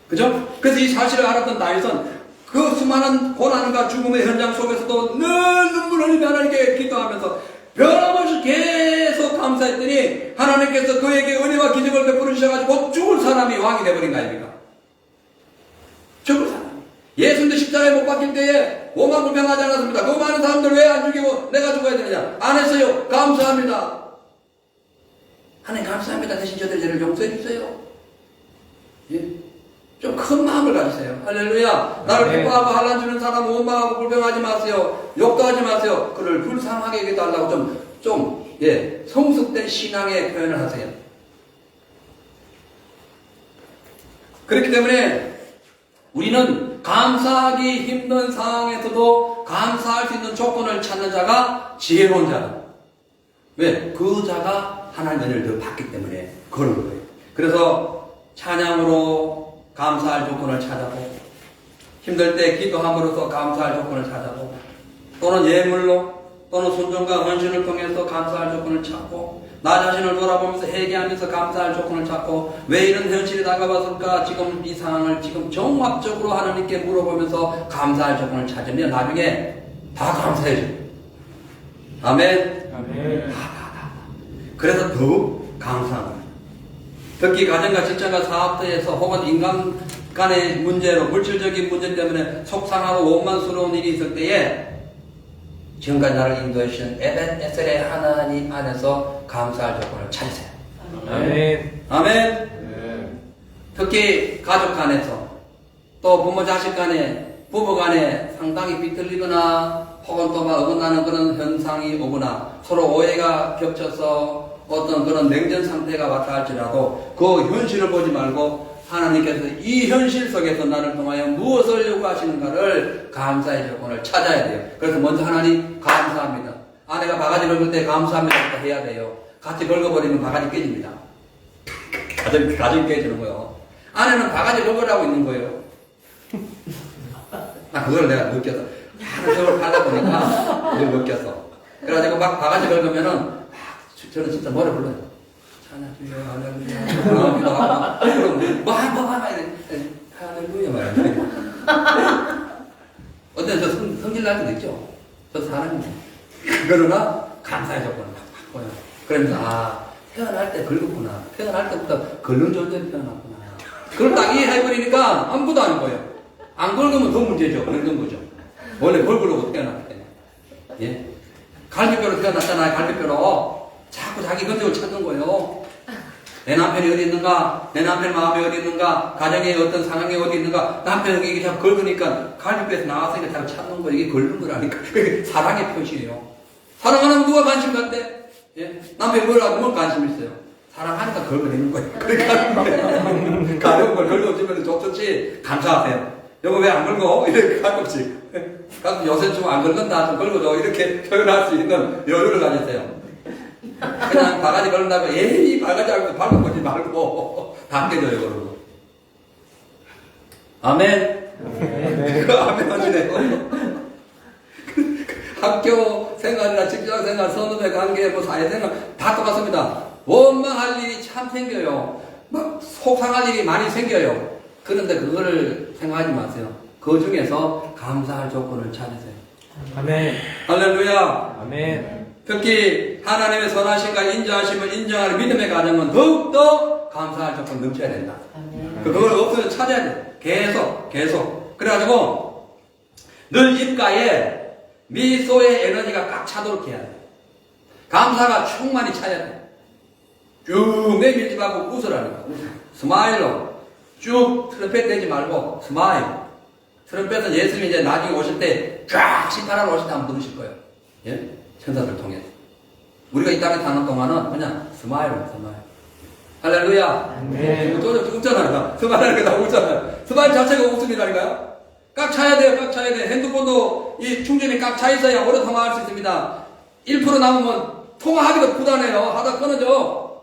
그죠? 그래서 이 사실을 알았던 다윗은 그 수많은 고난과 죽음의 현장 속에서도 늘 눈물 흘리며 하나님께 기도하면서 변함없이 계속 감사했더니 하나님께서 그에게 은혜와 기적을 베풀어 주셔가지고 죽을 사람이 왕이 되어버린 거 아닙니까? 죽을 사람. 예수님도 십자가에 못 박힐 때에 원망 불평하지 않았습니다. 그 많은 사람들 왜 안 죽이고 내가 죽어야 되느냐? 안 했어요. 감사합니다. 하나님 감사합니다. 대신 저들 죄를 용서해 주세요. 예? 좀 큰 마음을 가지세요. 할렐루야. 나를 네. 기뻐하고 환난 주는 사람 원망하고 불평하지 마세요. 욕도 하지 마세요. 그를 불쌍하게 해달라고 예, 성숙된 신앙의 표현을 하세요. 그렇기 때문에 우리는 감사하기 힘든 상황에서도 감사할 수 있는 조건을 찾는 자가 지혜로운 자다. 왜? 그 자가 하나님의 은혜를 더 받기 때문에 그런 거예요. 그래서 찬양으로 감사할 조건을 찾아보고, 힘들 때 기도함으로써 감사할 조건을 찾아보고, 또는 예물로, 또는 순종과 헌신을 통해서 감사할 조건을 찾고, 나 자신을 돌아보면서 회개하면서 감사할 조건을 찾고, 왜 이런 현실이 다가왔을까? 지금 이 상황을 지금 종합적으로 하나님께 물어보면서 감사할 조건을 찾으면 나중에 다 감사해줘요. 아멘. 아멘. 그래서 더욱 감사한 거예요. 특히 가정과 직장과 사업터에서 혹은 인간 간의 문제로, 물질적인 문제 때문에 속상하고 원만스러운 일이 있을 때에 지금까지 나를 인도해주신 에벤에셀의 하나님 안에서 감사할 조건을 찾으세요. 아멘. 아멘. 특히 가족 간에서, 또 부모 자식 간에, 부부 간에 상당히 비틀리거나 혹은 또 막 어긋나는 그런 현상이 오거나 서로 오해가 겹쳐서 어떤 그런 냉전 상태가 왔다 할지라도 그 현실을 보지 말고 하나님께서 이 현실 속에서 나를 통하여 무엇을 요구하시는가를 감사의 조건을 찾아야 돼요. 그래서 먼저 하나님 감사합니다. 아내가 바가지 긁을 때 감사합니다 해야 돼요. 같이 긁어버리면 바가지 깨집니다. 가정이 깨지는 거예요. 아내는 바가지 긁으라고 있는 거예요. 그걸 내가 느껴서 하루 종일 팔다 보니까 그걸 느꼈어. 그래가지고 막 바가지 긁으면은 저는 진짜 머리 불러요. 하나주여, 할렐루야, 그럼 막 이래. 할렐루야 말이야. 어떤 저 성질 날 때도 있죠. 저 사람입니다. 그러나 감사의 조건을 갖고요. 그러면서 태어날 때 긁었구나. 태어날 때부터 긁는 존재로 태어났구나. 그걸 딱 이해해버리니까 아무것도 안 보여요. 안 긁으면 더 문제죠. 긁은 거죠. 원래 긁으려고 태어났기 때문에. 예? 갈비뼈로 태어났잖아요. 갈비뼈로. 자꾸 자기 근육을 찾는 거예요. 내 남편이 어디 있는가? 내 남편 마음이 어디 있는가? 가정의 어떤 상황이 어디 있는가? 남편이 이게 자꾸 긁으니까 갈비뼈에서 나왔으니까 자꾸 찾는 거예요. 이게 긁는 거라니까. 그게 사랑의 표시예요. 사랑하는 누가 관심 갖대? 예? 남편이 뭐라고 뭐 관심 있어요? 사랑하니까 긁어내는 거예요. 그러니까 가벼운 걸 긁어주면 좋지. 감사하세요. 여보 왜 안 긁어? 이렇게 가끔씩. 가끔 요새 좀 안 긁는다. 좀 긁어줘. 이렇게 표현할 수 있는 여유를 가지세요. 그냥 바가지 걸린다고 에이 바가지 알고 밟아보지 말고 다 깨져요 그러고. 아멘. 아멘 하시네요. 학교 생활이나 직장 생활, 선후배 관계, 뭐 사회생활 다 똑같습니다. 원망할 일이 참 생겨요. 막 속상할 일이 많이 생겨요. 그런데 그거를 생각하지 마세요. 그 중에서 감사할 조건을 찾으세요. 아멘. 할렐루야. 아멘. 특히 하나님의 선하심과 인자하심을 인정하는 믿음의 가정은 더욱더 감사할 조건 넘쳐야 된다. 그걸 없으면 찾아야 돼. 계속. 그래가지고 늘 입가에 미소의 에너지가 꽉 차도록 해야 돼. 감사가 충만히 차야 돼. 쭉 내밀지 말고 웃으라니까. 스마일로. 쭉 트럼펫 내지 말고 스마일. 트럼펫은 예수님이 이제 나중에 오실 때 쫙 18월 오실 때 한번 부르실 거예요. 예? 천사들 통해서. 우리가 이 땅에 사는 동안은 그냥 스마일. 할렐루야. 네. 또 웃잖아요. 스마일하는 게 다 웃잖아요. 스마일 자체가 웃음이라니까요. 꽉 차야 돼요. 꽉 차야 돼. 핸드폰도 이 충전이 꽉 차 있어야 오래 통화할 수 있습니다. 1% 남으면 통화하기도 부담해요. 하다 끊어져.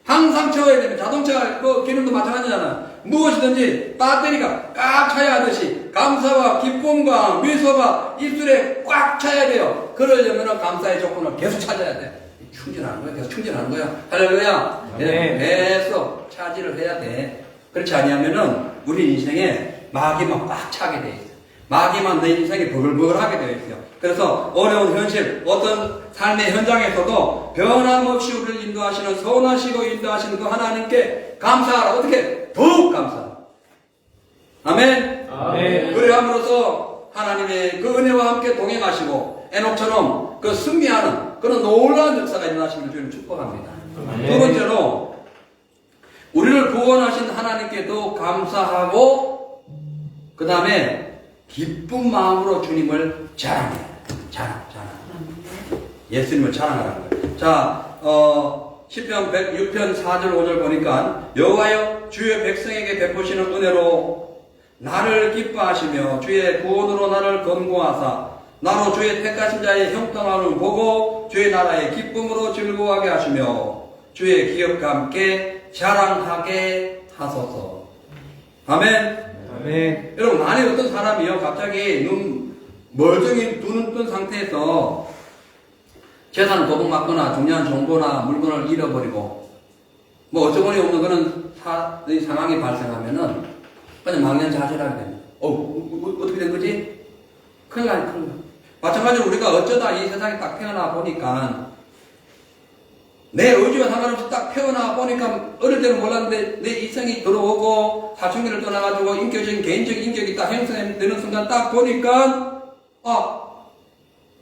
항상 채워야 됩니다. 자동차 그 기능도 마찬가지잖아요. 무엇이든지 배터리가 꽉 차야 하듯이 감사와 기쁨과 미소가 입술에 꽉 차야 돼요. 그러려면 감사의 조건을 계속 찾아야 돼. 충전하는 거야. 계속 충전하는 거야. 할렐루야. 네. 계속 차지를 해야 돼. 그렇지 아니하면은 우리 인생에 마귀만 꽉 차게 돼 있어. 마귀만 내 인생에 버글버글하게 되어 있어요. 그래서 어려운 현실, 어떤 삶의 현장에서도 변함없이 우리를 인도하시는, 선하시고 인도하시는 그 하나님께 감사하라. 어떻게? 더욱 감사. 아멘. 아멘. 그래 함으로써 하나님의 그 은혜와 함께 동행하시고 에녹처럼 그 승리하는 그런 놀라운 역사가 일어나시기를 주님 축복합니다. 아멘. 두 번째로 우리를 구원하신 하나님께도 감사하고 그 다음에 기쁜 마음으로 주님을 자랑해요. 자랑. 예수님을 자랑하라는 거예요. 자, 시편 106편 4절 5절 보니까 여호와여 주의 백성에게 베푸시는 은혜로 나를 기뻐하시며 주의 구원으로 나를 건고하사 나로 주의 택하신 자의 형통함을 보고 주의 나라의 기쁨으로 즐거워하게 하시며 주의 기업과 함께 자랑하게 하소서. 아멘. 아멘. 여러분, 만약 어떤 사람이요 갑자기 멀쩡히 두 눈 뜬 상태에서 재산을 도둑맞거나 중요한 정보나 물건을 잃어버리고 뭐 어처구니 없는 그런 상황이 발생하면은 그냥 망연자실하게 됩니다. 어떻게 된 거지? 큰일 나요. 마찬가지로 우리가 어쩌다 이 세상에 딱 태어나 보니까 내 의지와 상관없이 딱 태어나 보니까 어릴 때는 몰랐는데 내 이성이 들어오고 사춘기를 떠나가지고 인격적인 개인적인 인격이 딱 형성되는 순간 딱 보니까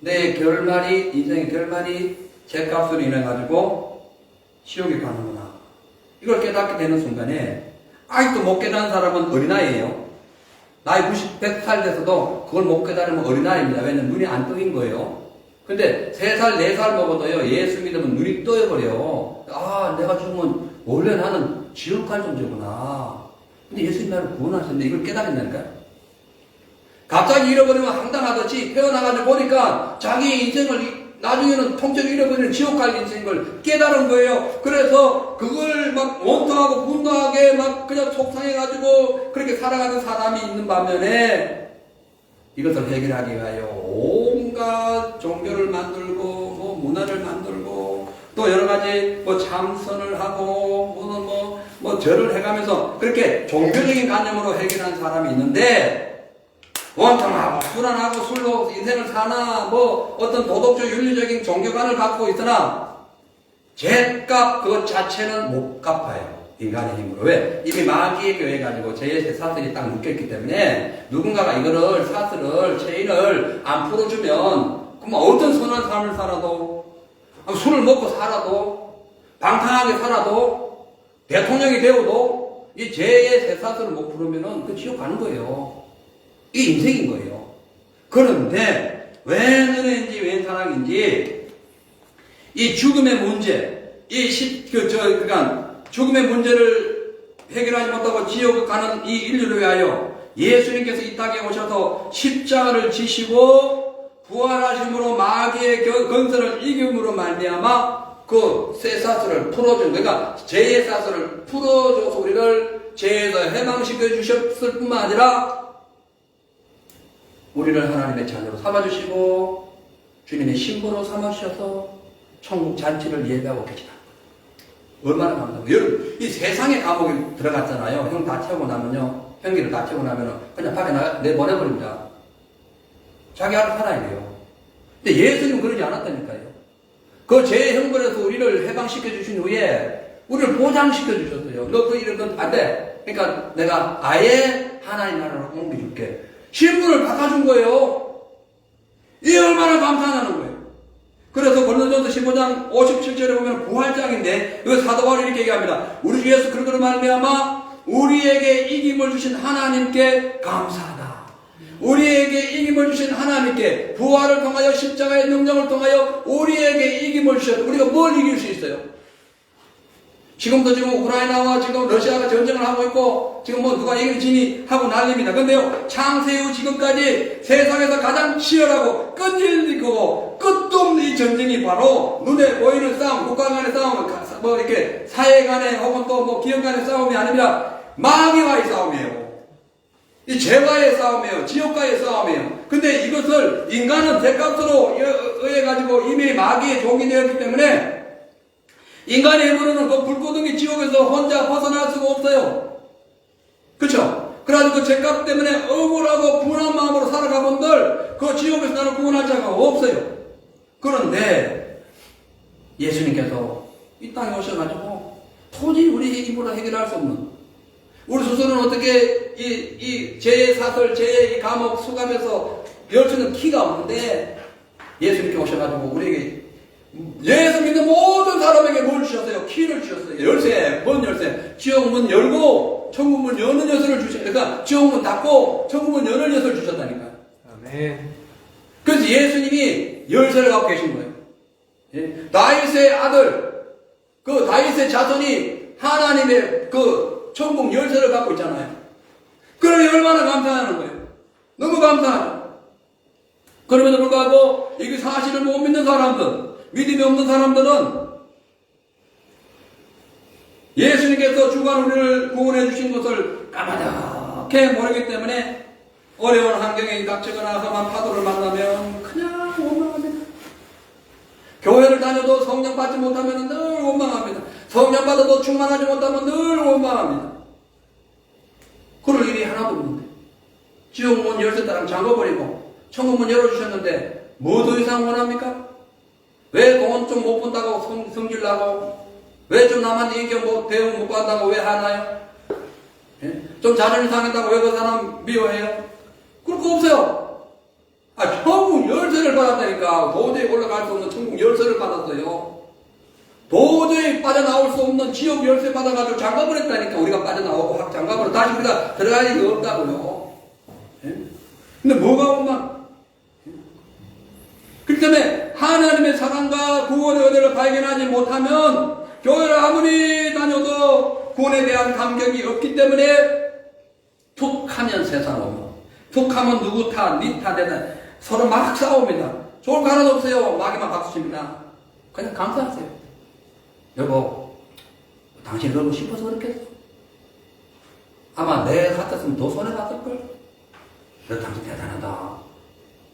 내 결말이 인생의 결말이 죗값으로 인해 가지고 지옥에 가는구나. 이걸 깨닫게 되는 순간에 아직도 못 깨닫는 사람은 어린아이예요. 나이 100살 돼서도 그걸 못 깨달으면 어린아이입니다. 왜냐면 눈이 안 떠인 거예요. 근데 3살, 4살 먹어도요, 예수 믿으면 눈이 떠버려요. 내가 죽으면 원래 나는 지옥 갈 존재구나. 근데 예수님 나를 구원하셨는데 이걸 깨달았다니까요. 갑자기 잃어버리면 황당하듯이 태어나가지고 보니까 자기 인생을 나중에는 통째로 잃어버리는 지옥 갈 인생을 깨달은 거예요. 그래서 그걸 막 원통하고 분노하게 막 그냥 속상해가지고 그렇게 살아가는 사람이 있는 반면에 이것을 해결하기 위하여 온갖 종교를 만들고 뭐 문화를 만들고 또 여러 가지 뭐 참선을 하고 뭐 절을 해가면서 그렇게 종교적인 관념으로 해결한 사람이 있는데 원통하고 불안하고 술로 인생을 사나 뭐 어떤 도덕적 윤리적인 종교관을 갖고 있으나 죄값 그것 자체는 못 갚아요. 인간의 힘으로. 왜? 이미 마귀에게 의해 가지고 죄의 사슬이 딱 묶였기 때문에 누군가가 이거를 사슬을 체인을 안 풀어주면 그럼 어떤 선한 삶을 살아도 술을 먹고 살아도 방탕하게 살아도 대통령이 되어도 이 죄의 쇠사슬을 못 풀으면은 그 지옥 가는 거예요. 이게 인생인 거예요. 그런데 왜 은혜인지 왜 사랑인지 이 죽음의 문제, 그러니까 죽음의 문제를 해결하지 못하고 지옥을 가는 이 인류를 위하여 예수님께서 이 땅에 오셔서 십자가를 지시고 부활하심으로 마귀의 건설을 이김으로 말미암아 그 쇠사슬을 풀어준, 그러니까 죄의 사슬을 풀어줘서 우리를 죄에서 해방시켜 주셨을 뿐만 아니라 우리를 하나님의 자녀로 삼아주시고 주님의 신부로 삼아주셔서 천국 잔치를 예배하고 계시다. 얼마나 감사합니다. 여러분, 이 세상의 감옥에 들어갔잖아요. 형 다 채우고 나면요, 형기를 다 채우고 나면은 그냥 밖에 내보내버립니다. 자기 알아서 살아야 돼요. 근데 예수님은 그러지 않았다니까요. 그 죄의 형벌에서 우리를 해방시켜 주신 후에 우리를 보장시켜 주셨어요. 너 그 일은 넌 안 돼. 그러니까 내가 아예 하나님 나라로 옮겨줄게. 신분을 바꿔준 거예요. 이게 얼마나 감사하다는 거예요. 그래서 고린도전서 15장 57절에 보면 부활장인데 여기 사도 바울이 이렇게 얘기합니다. 우리 주 예수 그리스도로 말미암아 우리에게 이김을 주신 하나님께 감사하다. 우리에게 이김을 이김을 주신 하나님께 부활을 통하여 십자가의 능력을 통하여 우리에게 이김을 주셨다. 우리가 뭘 이길 수 있어요? 지금도 지금 우크라이나와 지금 러시아가 전쟁을 하고 있고 지금 뭐 누가 이길 지니 하고 난립니다. 근데요, 창세 후 지금까지 세상에서 가장 치열하고 끈질기고 끝도 없는 이 전쟁이 바로 눈에 보이는 싸움, 국가 간의 싸움, 뭐 이렇게 사회 간의 혹은 또 뭐 기업 간의 싸움이 아니라 마귀와의 싸움이에요. 이 죄와의 싸움이에요. 지옥과의 싸움이에요. 근데 이것을 인간은 대값으로 의해가지고 이미 마귀의 종이 되었기 때문에 인간의 힘으로는 그 불구덩이 지옥에서 혼자 벗어날 수가 없어요. 그쵸? 그래가지고 그 죄값 때문에 억울하고 분한 마음으로 살아가 본들 그 지옥에서 나를 구원할 자가 없어요. 그런데 예수님께서 이 땅에 오셔가지고 도저히 우리의 힘으로 해결할 수 없는 우리 스스로는 어떻게 이 죄의 사슬, 죄의 이 감옥 수감에서 열 수 있는 키가 없는데 예수님께 오셔가지고 우리에게 예수 믿는 모든 사람에게 뭘 주셨어요? 키를 주셨어요. 열쇠, 뭔 열쇠? 지옥 문 열고 천국 문 여는 열쇠를 주셨어요. 그러니까 지옥 문 닫고 천국 문 여는 열쇠를 주셨다니까. 아멘. 그래서 예수님이 열쇠를 갖고 계신 거예요. 예? 다윗의 아들, 그 다윗의 자손이 하나님의 그 천국 열쇠를 갖고 있잖아요. 그러니 얼마나 감사하는 거예요. 너무 감사하죠. 그럼에도 불구하고 이게 사실을 못 믿는 사람들, 믿음이 없는 사람들은 예수님께서 주간 우리를 구원해 주신 것을 까마득하게 모르기 때문에 어려운 환경에 닥치거나 험한 파도를 만나면 그냥 원망합니다. 교회를 다녀도 성령 받지 못하면 늘 원망합니다. 성령 받아도 충만하지 못하면 늘 원망합니다. 그럴 일이 하나도 없는데 지옥 문 열쇠 따라 잠궈버리고 천국 문 열어주셨는데 뭐 더 이상 원합니까? 왜 돈 좀 못 번다고 성질 나고 왜 좀 남한테 인격 뭐 대응 못 받는다고 왜 하나요? 예? 좀 자존심 상한다고 왜 그 사람 미워해요? 그럴 거 없어요. 천국 열쇠를 받았다니까. 도저히 올라갈 수 없는 천국 열쇠를 받았어요. 도저히 빠져나올 수 없는 지옥 열쇠 받아가지고 잠가버렸다니까. 우리가 빠져나오고 확 잠가버려 다시 우리가 들어갈 일이 없다고요. 예? 근데 뭐가 원망? 그렇기 때문에 하나님의 사랑과 구원의 은혜를 발견하지 못하면 교회를 아무리 다녀도 구원에 대한 감격이 없기 때문에 툭 하면 세상 오면 툭 하면 누구 탓, 니 탓, 내 탓 서로 막 싸웁니다. 좋을 거 하나도 없어요. 마귀만 박수칩니다. 그냥 감사하세요. 여보, 당신 그러고 싶어서 그렇겠어. 아마 내가 같았으면 더 손해봤을걸. 너 당신 대단하다.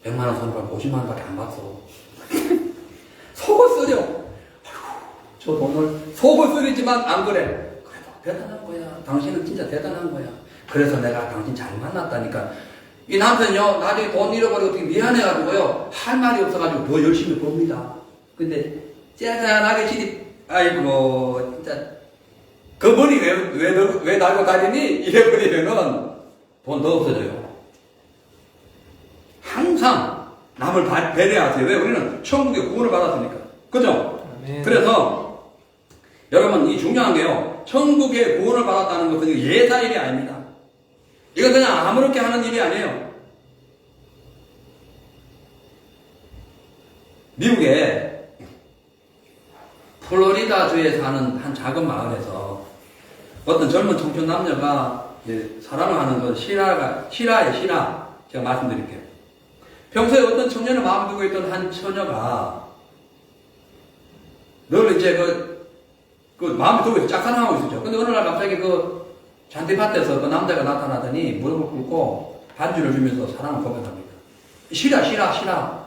100만 원 손해받고 50만 원밖에 안 받어. 속을 쓰려. 아이고, 저 돈을 속을 쓰리지만 안 그래. 그래도 대단한 거야. 당신은 진짜 대단한 거야. 그래서 내가 당신 잘 만났다니까. 이 남편요, 나중에 돈 잃어버리고 어떻게 미안해가지고요, 할 말이 없어가지고 더 열심히 봅니다. 근데 짠짠하게 아이고, 진짜 그 머리 왜 달고 다니니? 이래버리면은 돈 더 없어져요. 항상 남을 배려하세요. 왜? 우리는 천국의 구원을 받았으니까. 그죠? 아멘. 그래서 여러분, 이 중요한 게요, 천국의 구원을 받았다는 것은 예사 일이 아닙니다. 이건 그냥 아무렇게 하는 일이 아니에요. 미국에 플로리다주에 사는 한 작은 마을에서 어떤 젊은 청춘 남녀가 사랑을 하는 건 실화예요, 실화. 제가 말씀드릴게요. 평소에 어떤 청년을 마음 두고 있던 한 처녀가 늘 이제 그 마음을 두고 짝사랑하고 있었죠. 근데 어느 날 갑자기 그 잔디밭에서 그 남자가 나타나더니 무릎을 꿇고 반주를 주면서 사랑을 고백합니다. 실화.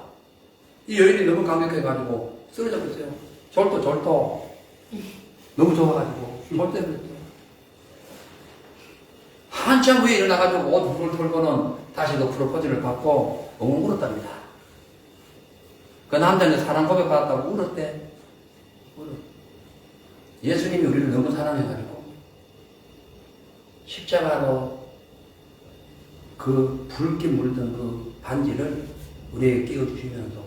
이 여인이 너무 감격해가지고 쓰러져 버렸어요. 절도. 너무 좋아가지고 절도해버렸어요. 한참 후에 일어나가지고 옷을 털고는 다시 그 프로포즈를 받고 엉엉 울었답니다. 그 남자는 사랑 고백 받았다고 울었대. 예수님이 우리를 너무 사랑해가지고 십자가로 그 붉게 물든 그 반지를 우리에게 끼워주시면서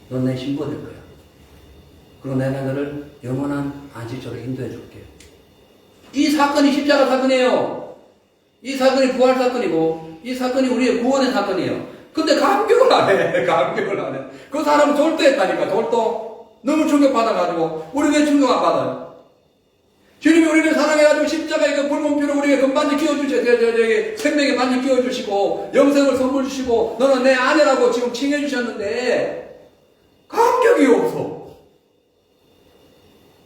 넌 내 신부 될 거야. 그리고 내가 너를 영원한 안식처로 인도해 줄게. 이 사건이 십자가 사건이에요. 이 사건이 부활 사건이고 이 사건이 우리의 구원의 사건이에요. 근데 감격을 안 해. 감격을 안 해. 그 사람은 졸도했다니까. 졸도. 너무 충격받아가지고. 우리 왜 충격 안 받아요? 주님이 우리를 사랑해가지고 십자가에 그 붉은 피로 우리에게 금반지 끼워주시고, 생명의 반지 끼워주시고, 영생을 선물 주시고, 너는 내 아내라고 지금 칭해주셨는데, 감격이 없어.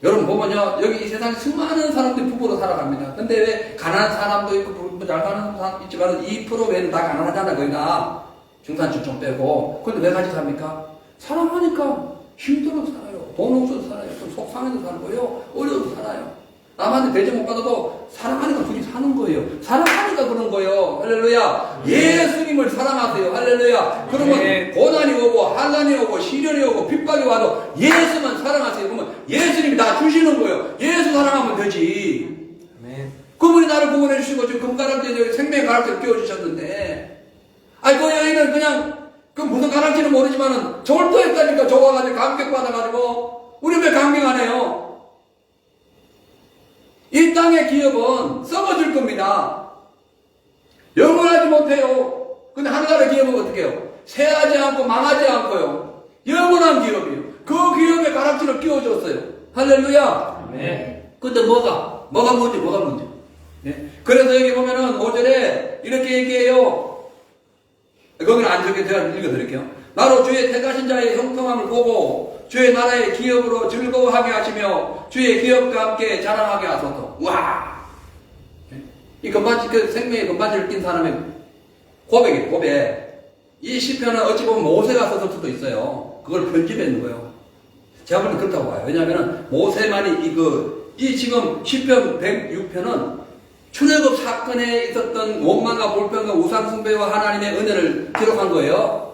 여러분 보면요, 여기 이 세상에 수많은 사람들이 부부로 살아갑니다. 근데 왜 가난한 사람도 있고, 잘 사는 사람도 있지만 2% 외에는 다 가난하잖아, 거의 다. 중산층 좀 빼고. 근데 왜 같이 삽니까? 사랑하니까 힘들어서 살아요. 돈 없어서 살아요. 좀 속상해서 살고요. 어려워서 살아요. 남한테 대접 못 받아도 사랑하니까 둘이 사는 거예요. 사랑하니까 그런 거예요. 할렐루야. 예수님을 사랑하세요. 할렐루야. 그러면 고난이 오고 환난이 오고 시련이 오고 핍박이 와도 예수만 사랑하세요. 그러면 예수님이 다 주시는 거예요. 예수 사랑하면 되지. 아멘. 그분이 나를 구원해 주시고 지금 금가락지에 생명의 가락지를 끼워주셨는데, 아니 그 여인은 그냥 그 무슨 가락지는 모르지만은 졸도했다니까. 좋아가지고 감격받아가지고. 우리 왜 감격 안 해요? 이 땅의 기업은 썩어질 겁니다. 영원하지 못해요. 근데 하늘나라 기업은 어떻게 해요? 새하지 않고 망하지 않고요. 영원한 기업이에요. 그 기업에 가락지를 끼워줬어요. 할렐루야. 네. 근데 뭐가 문제? 네. 그래서 여기 보면은 5절에 이렇게 얘기해요. 거기는 안 적게 제가 읽어드릴게요. 나로 주의 택하신 자의 형통함을 보고 주의 나라의 기업으로 즐거워하게 하시며 주의 기업과 함께 자랑하게 하소서. 와! 이 금반지, 그 생명의 금반지를 낀 사람의 고백이에요, 고백. 이 시편은 어찌 보면 모세가 썼을 수도 있어요. 그걸 편집했는 거예요. 제가 보면 그렇다고 봐요. 왜냐하면 모세만이 이 지금 시편 106편은 출애굽 사건에 있었던 원망과 불평과 우상숭배와 하나님의 은혜를 기록한 거예요.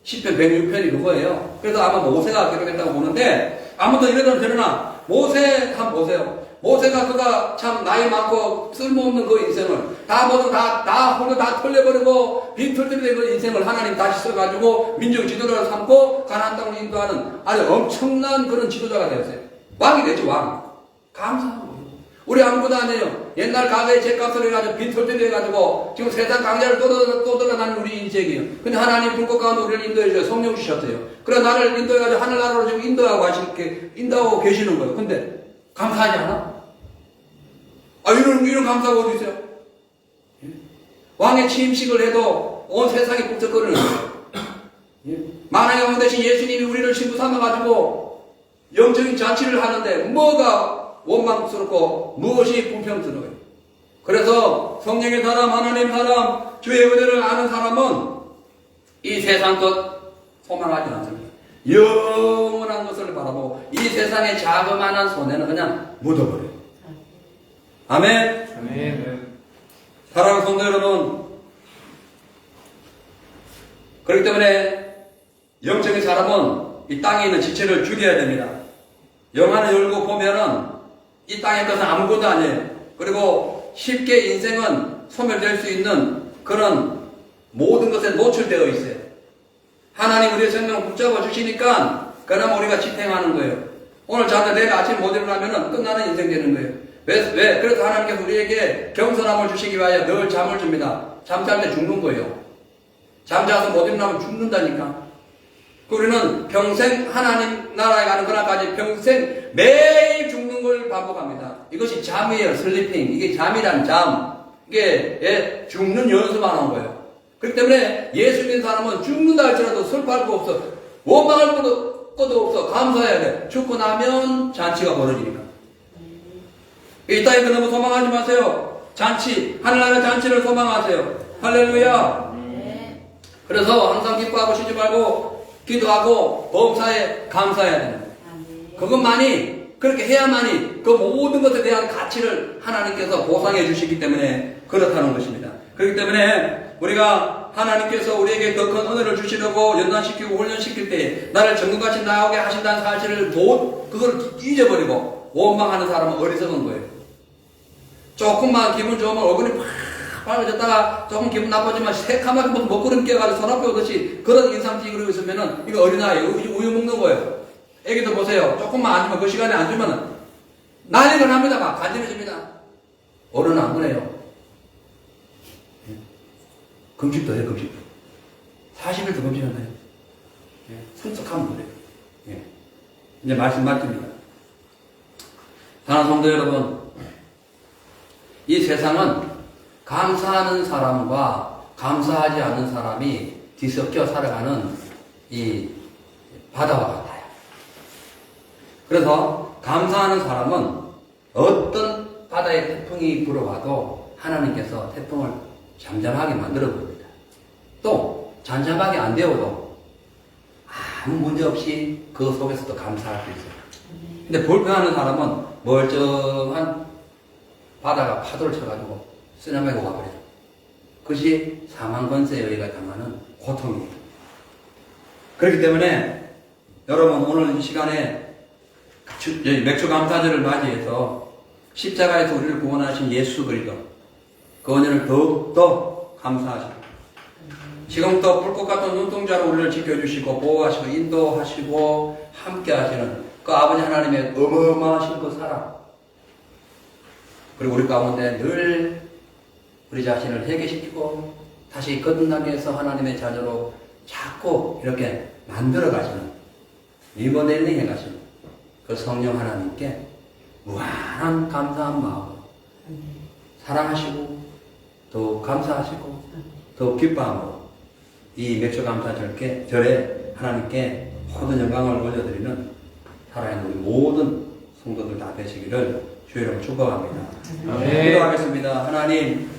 시편 106편이 그거예요. 그래서 아마 모세가 기록했다고 보는데, 아무튼 이러든 저러나 모세 한번 보세요. 모세가 그가 참 나이 많고 쓸모없는 그 인생을 홀로 다 털려버리고 빈털들이 된 그 인생을 하나님 다시 써가지고 민족 지도자를 삼고 가나안 땅을 인도하는 아주 엄청난 그런 지도자가 되었어요. 왕이 되지, 왕. 감사한 거예요. 우리 아무것도 아니에요. 옛날 가게에 죗값을 해가지고 빈털들이 해가지고 지금 세상 강자를 떠돌아다니는 우리 인생이에요. 근데 하나님 불꽃 가운데 우리를 인도해 주셔서 성령 주셨어요. 그래 나를 인도해가지고 하늘나라로 지금 인도하고 계시는 거예요. 근데 감사하지 않아? 이런 감사가 어디 있어요? 왕의 취임식을 해도 온 세상이 북적거리는 거예요. 만왕의 왕 대신 예수님이 우리를 신부 삼아가지고 영적인 잔치를 하는데 뭐가 원망스럽고 무엇이 불평스러워요. 그래서 성령의 사람, 하나님 사람, 주의 은혜를 아는 사람은 이 세상 것 소망하지 않습니다. 영원한 것을 바라보고 이 세상의 자그마한 손해는 그냥 묻어버려요. 아멘. 아멘. 사랑하는 성도 여러분, 그렇기 때문에 영적인 사람은 이 땅에 있는 지체를 죽여야 됩니다. 영화를 열고 보면은 이 땅의 것은 아무것도 아니에요. 그리고 쉽게 인생은 소멸될 수 있는 그런 모든 것에 노출되어 있어요. 하나님 우리의 생명을 붙잡아 주시니까 그러면 우리가 지탱하는 거예요. 오늘 자다 내일 아침 못 일어나면 끝나는 인생 되는 거예요. 왜? 그래서 하나님께서 우리에게 경선함을 주시기 위하여 늘 잠을 줍니다. 잠잘 때 죽는 거예요. 잠자서 못 일어나면 죽는다니까. 우리는 평생 하나님 나라에 가는 그날까지 평생 매일 죽는 걸 반복합니다. 이것이 잠이에요. 슬리핑. 이게 잠이란 잠. 이게 죽는 연습하는 거예요. 그렇기 때문에 예수 믿는 사람은 죽는다 할지라도 슬퍼할 거 없어. 원망할 것도 없어. 감사해야 돼. 죽고 나면 잔치가 벌어지니까. 이 땅에 너무 소망하지 마세요. 잔치, 하늘나라 잔치를 소망하세요. 할렐루야. 그래서 항상 기뻐하고 쉬지 말고 기도하고 범사에 감사해야 됩니다. 그것만이, 그렇게 해야만이 그 모든 것에 대한 가치를 하나님께서 보상해 주시기 때문에 그렇다는 것입니다. 그렇기 때문에 우리가 하나님께서 우리에게 더 큰 은혜를 주시려고 연단시키고 훈련시킬 때 나를 정금같이 나오게 하신다는 사실을 그걸 잊어버리고 원망하는 사람은 어리석은 거예요. 조금만 기분 좋으면 얼굴이 팍 밝아졌다가 조금 기분 나빠지면 새카맣게 먹구름 끼어가지고 손 앞에 오듯이 그런 인상 찌그러고 있으면은 이거 어린아이 우유 먹는 거예요. 애기도 보세요. 조금만 앉으면 그 시간에 앉으면은 난리가 납니다. 막 간지러집니다. 어른은 안 그래요. 금식도 해, 금식도. 40일 더 검진한다요. 예, 성숙하면 그래요. 예. 이제 말씀 맞습니다. 사랑하는 성도 여러분, 이 세상은 감사하는 사람과 감사하지 않는 사람이 뒤섞여 살아가는 이 바다와 같아요. 그래서 감사하는 사람은 어떤 바다의 태풍이 불어와도 하나님께서 태풍을 잠잠하게 만들어 봅니다. 또 잠잠하게 안 되어도 아무 문제 없이 그 속에서도 감사할 수 있어요. 근데 불평하는 사람은 멀쩡한 바다가 파도를 쳐가지고 쓰나미가 와버려요. 그것이 사망권세에 의해 당하는 고통이에요. 그렇기 때문에 여러분 오늘 이 시간에 맥주 감사절을 맞이해서 십자가에서 우리를 구원하신 예수 그리스도 그 은혜를 더욱더 감사하시고 지금도 불꽃 같은 눈동자로 우리를 지켜주시고 보호하시고 인도하시고 함께 하시는 그 아버지 하나님의 어마어마하신 그 사랑 그리고 우리 가운데 늘 우리 자신을 회개시키고 다시 거듭나게 해서 하나님의 자녀로 자꾸 이렇게 만들어 가시는 리모델링 해 가시는 그 성령 하나님께 무한한 감사한 마음으로 사랑하시고 또 감사하시고 더 기뻐함으로 이 맥주 감사절에 하나님께 모든 영광을 올려드리는 살아있는 우리 모든 성도들 다 되시기를 주의 이름으로 축복합니다. 아멘. 기도하겠습니다. 하나님,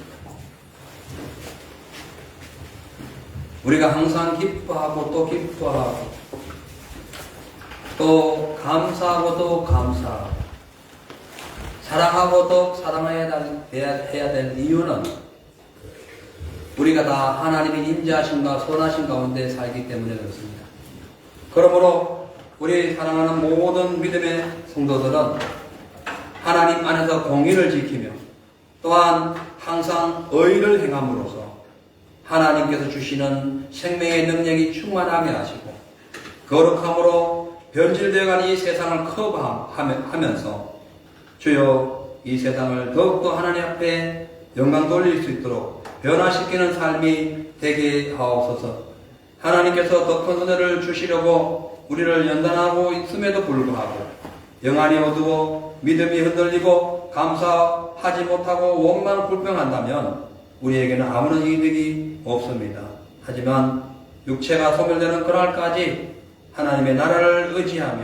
우리가 항상 기뻐하고 또 기뻐하고 또 감사하고 또 감사하고 사랑하고 또 사랑해야 될 이유는 우리가 다 하나님의 인자하심과 선하심 가운데 살기 때문에 그렇습니다. 그러므로 우리 사랑하는 모든 믿음의 성도들은 하나님 안에서 공의를 지키며 또한 항상 의를 행함으로써 하나님께서 주시는 생명의 능력이 충만하게 하시고 거룩함으로 변질되어가는 이 세상을 커버하면서 주여 이 세상을 더욱더 하나님 앞에 영광 돌릴 수 있도록 변화시키는 삶이 되게 하옵소서. 하나님께서 더 큰 은혜를 주시려고 우리를 연단하고 있음에도 불구하고 영안이 어두워 믿음이 흔들리고 감사하지 못하고 원망 불평한다면 우리에게는 아무런 이득이 없습니다. 하지만 육체가 소멸되는 그날까지 하나님의 나라를 의지하며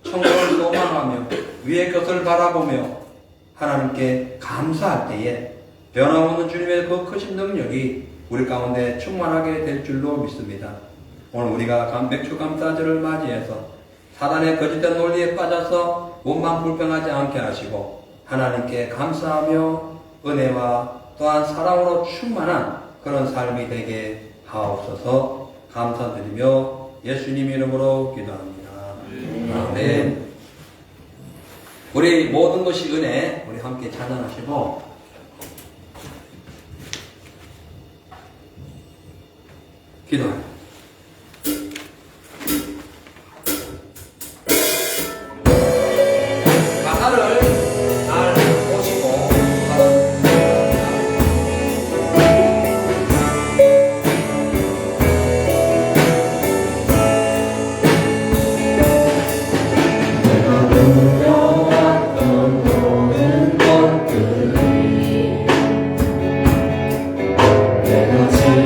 천국을 소망하며 위의 것을 바라보며 하나님께 감사할 때에 변함없는 주님의 그 크신 능력이 우리 가운데 충만하게 될 줄로 믿습니다. 오늘 우리가 맥주 감사절을 맞이해서 사단의 거짓된 논리에 빠져서 원망 불평하지 않게 하시고 하나님께 감사하며 은혜와 또한 사랑으로 충만한 그런 삶이 되게 하옵소서. 감사드리며 예수님 이름으로 기도합니다. 아멘. 우리 모든 것이 은혜, 우리 함께 찬양하시고 기도합니다. 가사를 잘 보시고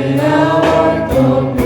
지나왔던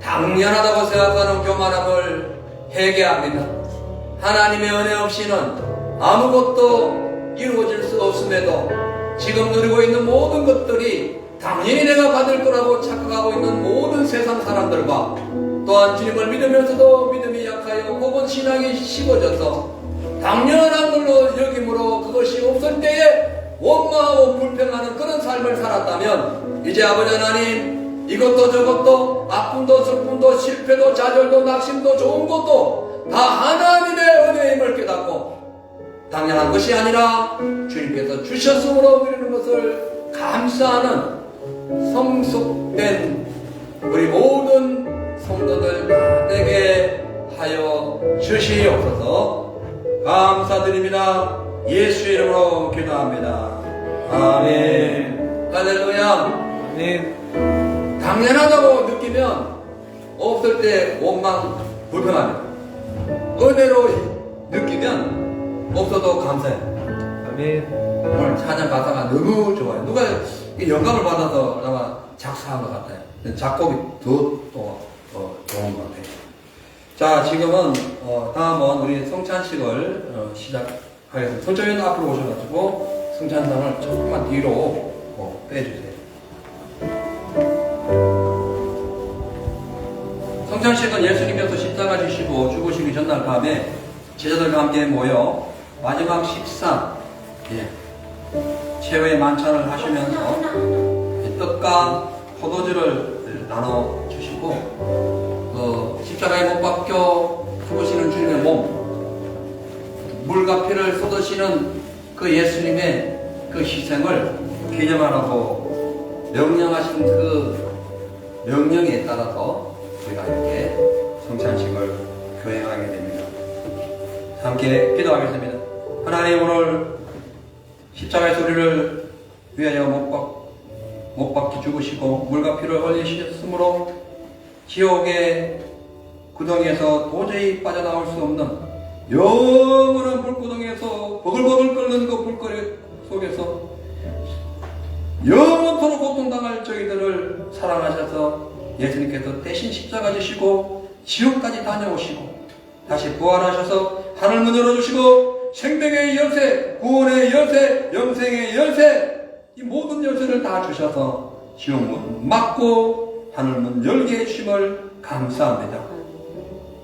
당연하다고 생각하는 교만함을 회개합니다. 하나님의 은혜 없이는 아무것도 이루어질 수 없음에도 지금 누리고 있는 모든 것들이 당연히 내가 받을 거라고 착각하고 있는 모든 세상 사람들과 또한 주님을 믿으면서도 믿음이 약하여 혹은 신앙이 식어져서 당연한 걸로 여김으로 그것이 없을 때에 원망하고 불평하는 그런 삶을 살았다면 이제 아버지 하나님 이것도 저것도 아픔도 슬픔도 실패도 좌절도 낙심도 좋은 것도 다 하나님의 은혜임을 깨닫고 당연한 것이 아니라 주님께서 주셨으므로 누리는 것을 감사하는 성숙된 우리 모든 성도들 다 되게 하여 주시옵소서. 감사드립니다. 예수 이름으로 기도합니다. 아멘. 할렐루야. 네. 당연하다고 느끼면 없을 때 원망 불평합니다. 은혜로 느끼면 없어도 감사해요. 아멘. 오늘 찬양 가사가 너무 좋아요. 누가 이 영감을 받아서 아마 작사한 것 같아요. 작곡이 더 좋은 것 같아요. 자, 지금은 다음은 우리 성찬식을 시작하겠습니다. 선조연 앞으로 오셔가지고 성찬상을 조금만 뒤로 빼주세요. 성찬식은 예수님께서 십자가 지시고 죽으시기 전날 밤에 제자들과 함께 모여 마지막 식사, 최후의 만찬을 하시면서 떡과 포도주를 나눠주시고 십자가에 못 박혀 죽으시는 주님의 몸, 물과 피를 쏟으시는 그 예수님의 그 희생을 기념하라고 명령하신 그 명령에 따라서 우리가 이렇게 성찬식을 교행하게 됩니다. 함께 기도하겠습니다. 하나님, 오늘 십자가의 소리를 위하여 못 박혀 죽으시고 물과 피를 흘리셨으므로 지옥의 구덩이에서 도저히 빠져나올 수 없는 영원한 불구덩이에서 버글버글 끓는 그 불거리 속에서 영원토록 고통당할 저희들을 사랑하셔서 예수님께서 대신 십자가 지시고 지옥까지 다녀오시고 다시 부활하셔서 하늘문 열어주시고 생명의 열쇠, 구원의 열쇠, 영생의 열쇠, 이 모든 열쇠를 다 주셔서 지옥문 막고 하늘문 열게 해주심을 감사합니다.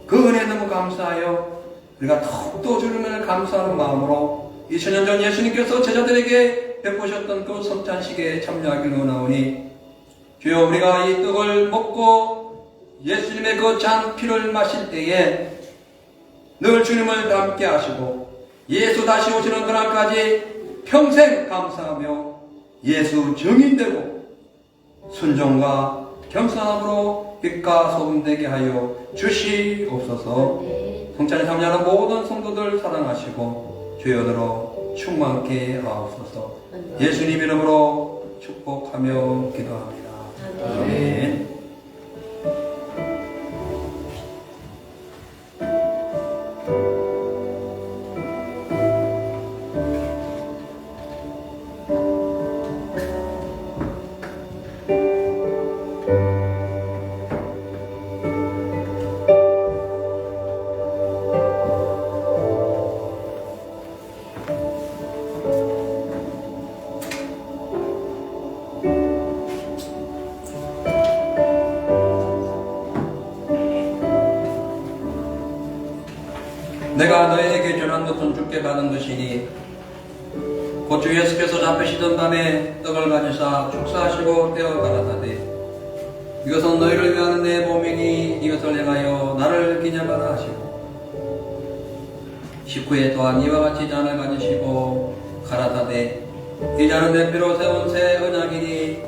그 은혜 너무 감사하여 우리가 더욱더 주님을 감사하는 마음으로 2000년 전 예수님께서 제자들에게 베푸셨던 그 성찬식에 참여하기를 원하오니 주여, 우리가 이 떡을 먹고 예수님의 그 잔 피를 마실 때에 늘 주님을 닮게 하시고 예수 다시 오시는 그날까지 평생 감사하며 예수 증인되고 순종과 겸손함으로 빛과 소금 되게 하여 주시옵소서. 성찬에 참여하는 모든 성도들 사랑하시고 주여들어 충만케 하옵소서. 예수님 이름으로 축복하며 기도합니다. 아멘. 내가 너에게 전한 것은 주께 받은 것이니 곧 주 예수께서 잡히시던 밤에 떡을 가지사 축사하시고 떼어 가라사대 이것은 너희를 위하는 내 몸이니 이것을 행하여 나를 기념하라 하시고 식후에 또한 이와 같이 잔을 가지시고 가라사대 이 잔은 내 피로 세운 새 언약이니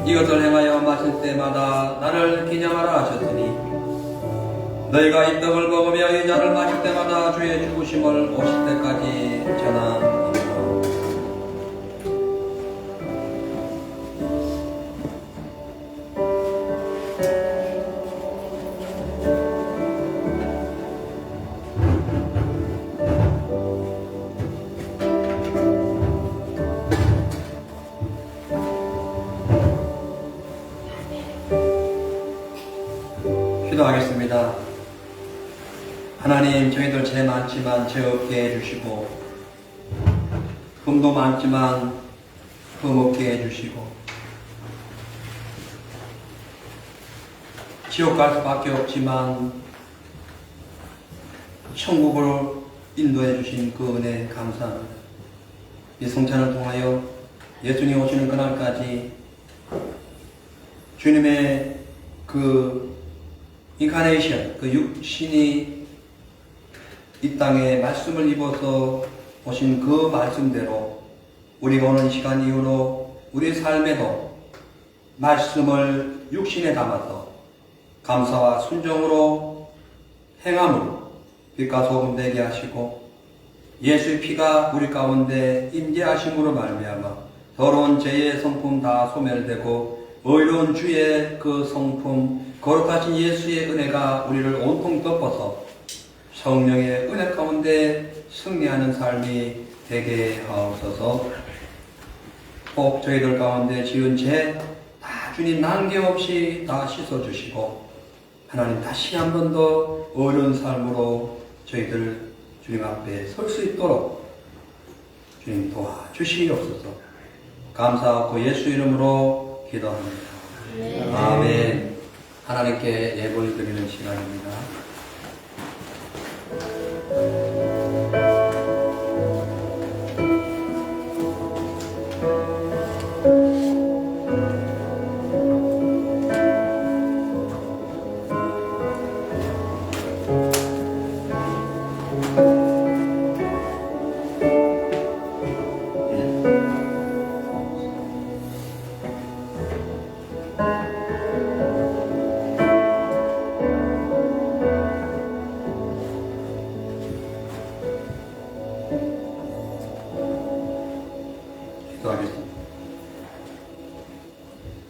이것을 행하여 마실 때마다 나를 기념하라 하셨으니 너희가 이 떡을 먹으며 이 잔을 마실 때마다 주의 죽으심을 오실 때까지 전하니라. 기도하겠습니다. 하나님, 저희들 죄 많지만 죄 없게 해주시고, 금도 많지만 금 없게 해주시고, 지옥 갈 수밖에 없지만 천국으로 인도해 주신 그 은혜 감사합니다. 이 성찬을 통하여 예수님 오시는 그날까지 주님의 그 인카네이션, 그 육신이 이 땅에 말씀을 입어서 오신 그 말씀대로 우리가 오늘 이 시간 이후로 우리 삶에도 말씀을 육신에 담아서 감사와 순종으로 행함으로 빛과 소금 되게 하시고 예수의 피가 우리 가운데 임재하심으로 말미암아 더러운 죄의 성품 다 소멸되고 의로운 주의 그 성품 거룩하신 예수의 은혜가 우리를 온통 덮어서 성령의 은혜 가운데 승리하는 삶이 되게 하옵소서. 꼭 저희들 가운데 지은 죄 다 주님 난개없이 다 씻어주시고 하나님 다시 한 번 더 어려운 삶으로 저희들 주님 앞에 설 수 있도록 주님 도와주시옵소서. 감사하고 예수 이름으로 기도합니다. 아멘. 하나님께 예배를 드리는 시간입니다.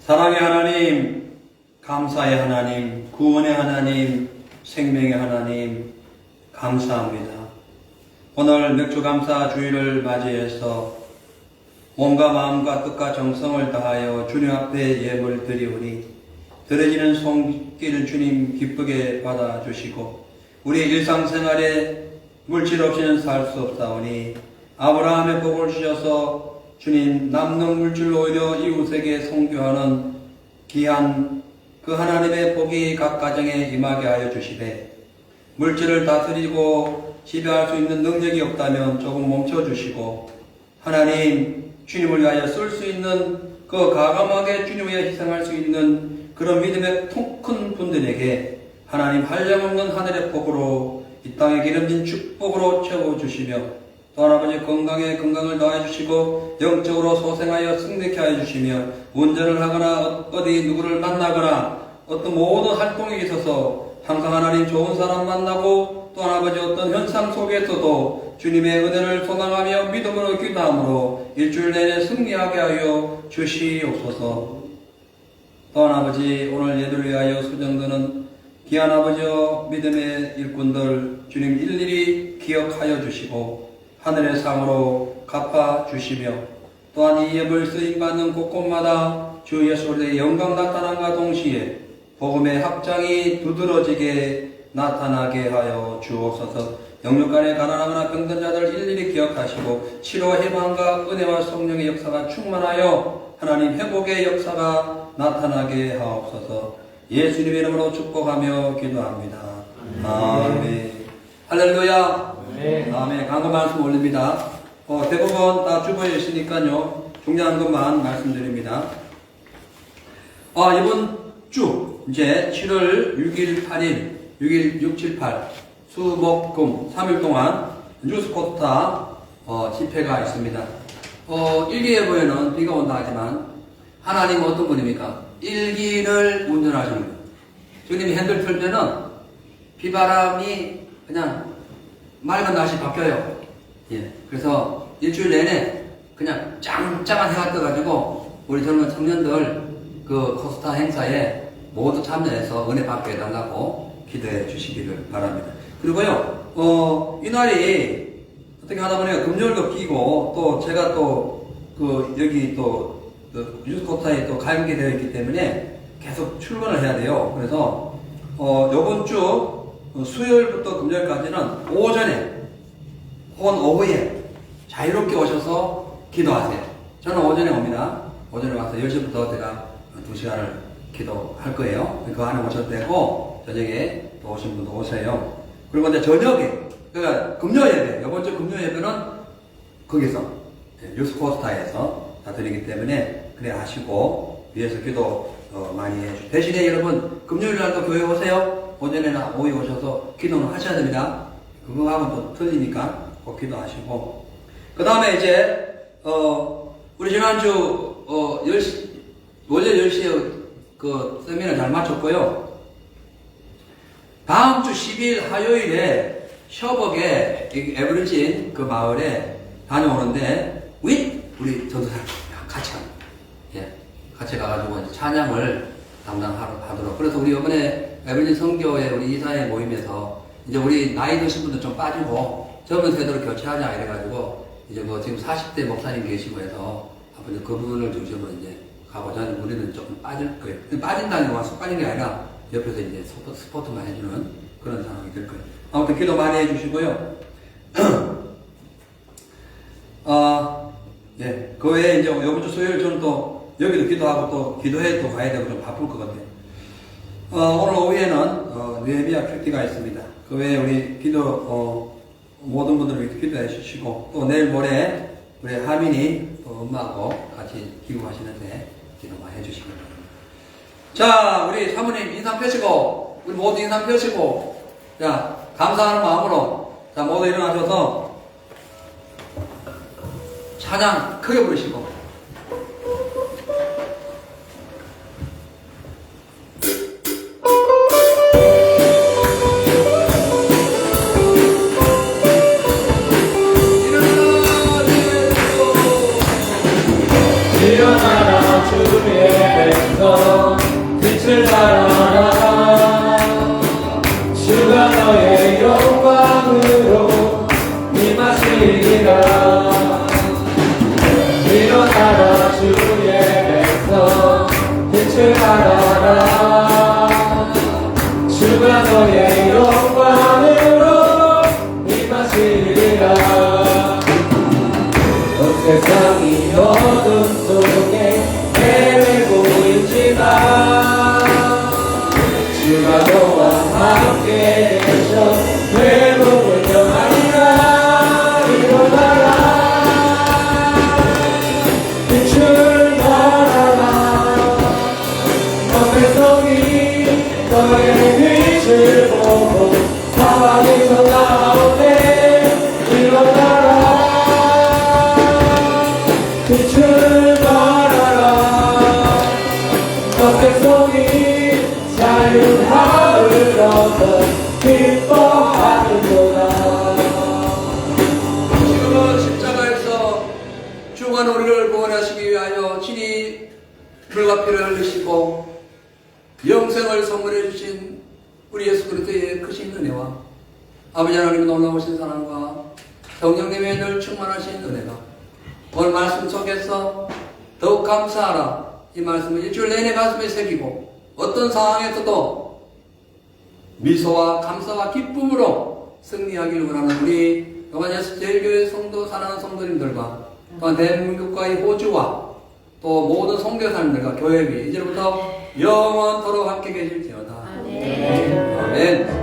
사랑의 하나님, 감사의 하나님, 구원의 하나님, 생명의 하나님, 감사합니다. 오늘 맥주감사 주일을 맞이해서 몸과 마음과 뜻과 정성을 다하여 주님 앞에 예물 드리오니 드려지는 손길 주님 기쁘게 받아주시고 우리의 일상생활에 물질 없이는 살 수 없사오니 아브라함의 복을 주셔서 주님 남는 물질로 오히려 이웃에게 선교하는 귀한 그 하나님의 복이 각 가정에 임하게 하여 주시되 물질을 다스리고 지배할 수 있는 능력이 없다면 조금 멈춰주시고 하나님 주님을 위하여 쓸 수 있는 그 가감하게 주님 위해 희생할 수 있는 그런 믿음의 큰 분들에게 하나님 한량없는 하늘의 복으로 이 땅에 기름진 축복으로 채워주시며 또 아버지 건강에 건강을 더해 주시고 영적으로 소생하여 승리케 하여 주시며 운전을 하거나 어디 누구를 만나거나 어떤 모든 활동에 있어서 항상 하나님 좋은 사람 만나고 또 아버지 어떤 현상 속에서도 주님의 은혜를 소망하며 믿음으로 기도함으로 일주일 내내 승리하게 하여 주시옵소서. 또한 아버지 오늘 예들을 위하여 수정되는 귀한 아버지여 믿음의 일꾼들 주님 일일이 기억하여 주시고 하늘의 상으로 갚아주시며 또한 이 예물 쓰임받는 곳곳마다 주 예수의 영광 나타남과 동시에 복음의 합장이 두드러지게 나타나게 하여 주옵소서. 영육간에 가난하거나 병든 자들 일일이 기억하시고 치료와 희망과 은혜와 성령의 역사가 충만하여 하나님 회복의 역사가 나타나게 하옵소서. 예수님의 이름으로 축복하며 기도합니다. 아멘. 할렐루야. 아멘. 강구 말씀 올립니다. 대부분 다 주보에 있으니까요. 중요한 것만 말씀드립니다. 이번 주 이제 7월 6일, 8일, 6일, 6, 7, 8 수목금 3일 동안 뉴스코타 집회가 있습니다. 일기예보에는 비가 온다 하지만 하나님은 어떤 분입니까? 일기를 운전하시는 거예요. 주님이 핸들 틀면은 비바람이 그냥 맑은 날씨 바뀌어요. 예. 그래서 일주일 내내 그냥 짱짱한 해가 떠가지고 우리 젊은 청년들 그 코스타 행사에 모두 참여해서 은혜 받게 해달라고 기도해 주시기를 바랍니다. 그리고요, 이날이 어떻게 하다 보니까 금요일도 끼고 또 제가 또 여기 또 뉴스코타에 또 가입이 되어 있기 때문에 계속 출근을 해야 돼요. 그래서 요번 주 수요일부터 금요일까지는 오전에 혹은 오후에 자유롭게 오셔서 기도하세요. 저는 오전에 옵니다. 오전에 와서 10시부터 제가 2시간을 기도할 거예요. 그 안에 오셔도 되고, 저녁에 또 오신 분도 오세요. 그리고 이제 저녁에, 그러니까 금요 예배, 이번 주 금요 예배는 거기서, 뉴스코스타에서 다 드리기 때문에, 그래 하시고, 위에서 기도 많이 해주세요. 대신에 여러분, 금요일 날도 교회 오세요. 오전에나 오후에 오셔서 기도는 하셔야 됩니다. 그거하고는 또 틀리니까 꼭 기도하시고. 그 다음에 이제, 우리 지난주, 10시, 오전 10시에 그 세미나 잘 마쳤고요. 다음 주 10일 화요일에 셔벅에 에브리진 그 마을에 다녀오는데, 우리 전도사님 같이 갑니다. 예. 같이 가가지고 이제 찬양을 담당하도록. 그래서 우리 이번에 에브리진 선교회 우리 이사회 모임에서 이제 우리 나이 드신 분들 좀 빠지고 젊은 세대로 교체하자 이래가지고 이제 뭐 지금 40대 목사님 계시고 해서 앞으로 그분을 중심으로 이제 가고자 하는 우리는 조금 빠질 거예요. 빠진다는 건 와서 빠진 게 아니라 옆에서 이제 스포트만 해주는 그런 상황이 될 거예요. 아무튼 기도 많이 해주시고요. 예. 그 외에 이제 이번 주 수요일 저는 또 여기도 기도하고 또 기도회 또 가야 되고 좀 바쁠 것 같아요. 오늘 오후에는 느헤미야 큐티가 있습니다. 그 외에 우리 모든 분들을 위해 기도해 주시고, 또 내일 모레 우리 하민이 또 엄마하고 같이 기도하시는데 기도 많이 해주시기 바랍니다. 자, 우리 사모님 인상 펴시고, 우리 모두 인상 펴시고, 자, 감사하는 마음으로, 자, 모두 일어나셔서 찬양 크게 부르시고, 일어나라 주의 백성 빛을 발하라 주가 너의 영광으로 임하시리라 일어나라 주의 백성 빛을 발하라 주가 너의 영광으로 임하시리라 온 세상이 어둠 속에 헤매고 있지만 주가 너와 함께 계셔 회복을 경하리라 일어나라 빛을 발하라 온 백성이 너의 빛을 보고 사방에서 나오네 일어나라 빛을 발하라 온 백성이 자유함을 얻어 기뻐하는도다 지금은 십자가에서 주가 우리를 구원하시기 위하여 친히 물과 피를 흘리시고 영생을 선물해 주신 우리 예수 그리스도의 크신 은혜와 아버지 하나님의 놀라우신 사랑과 성령님의 늘 충만하신 은혜가 오늘 말씀 속에서 더욱 감사하라 이 말씀을 일주일 내내 가슴에 새기고 어떤 상황에서도 미소와 감사와 기쁨으로 승리하기를 원하는 우리 요한 예수 제일교회 성도 사랑하는 성도님들과 또한 대한민국과 이 호주와 또 모든 선교사님들과 교회비 이제부터 영원토록 함께 계실지어다. 아멘.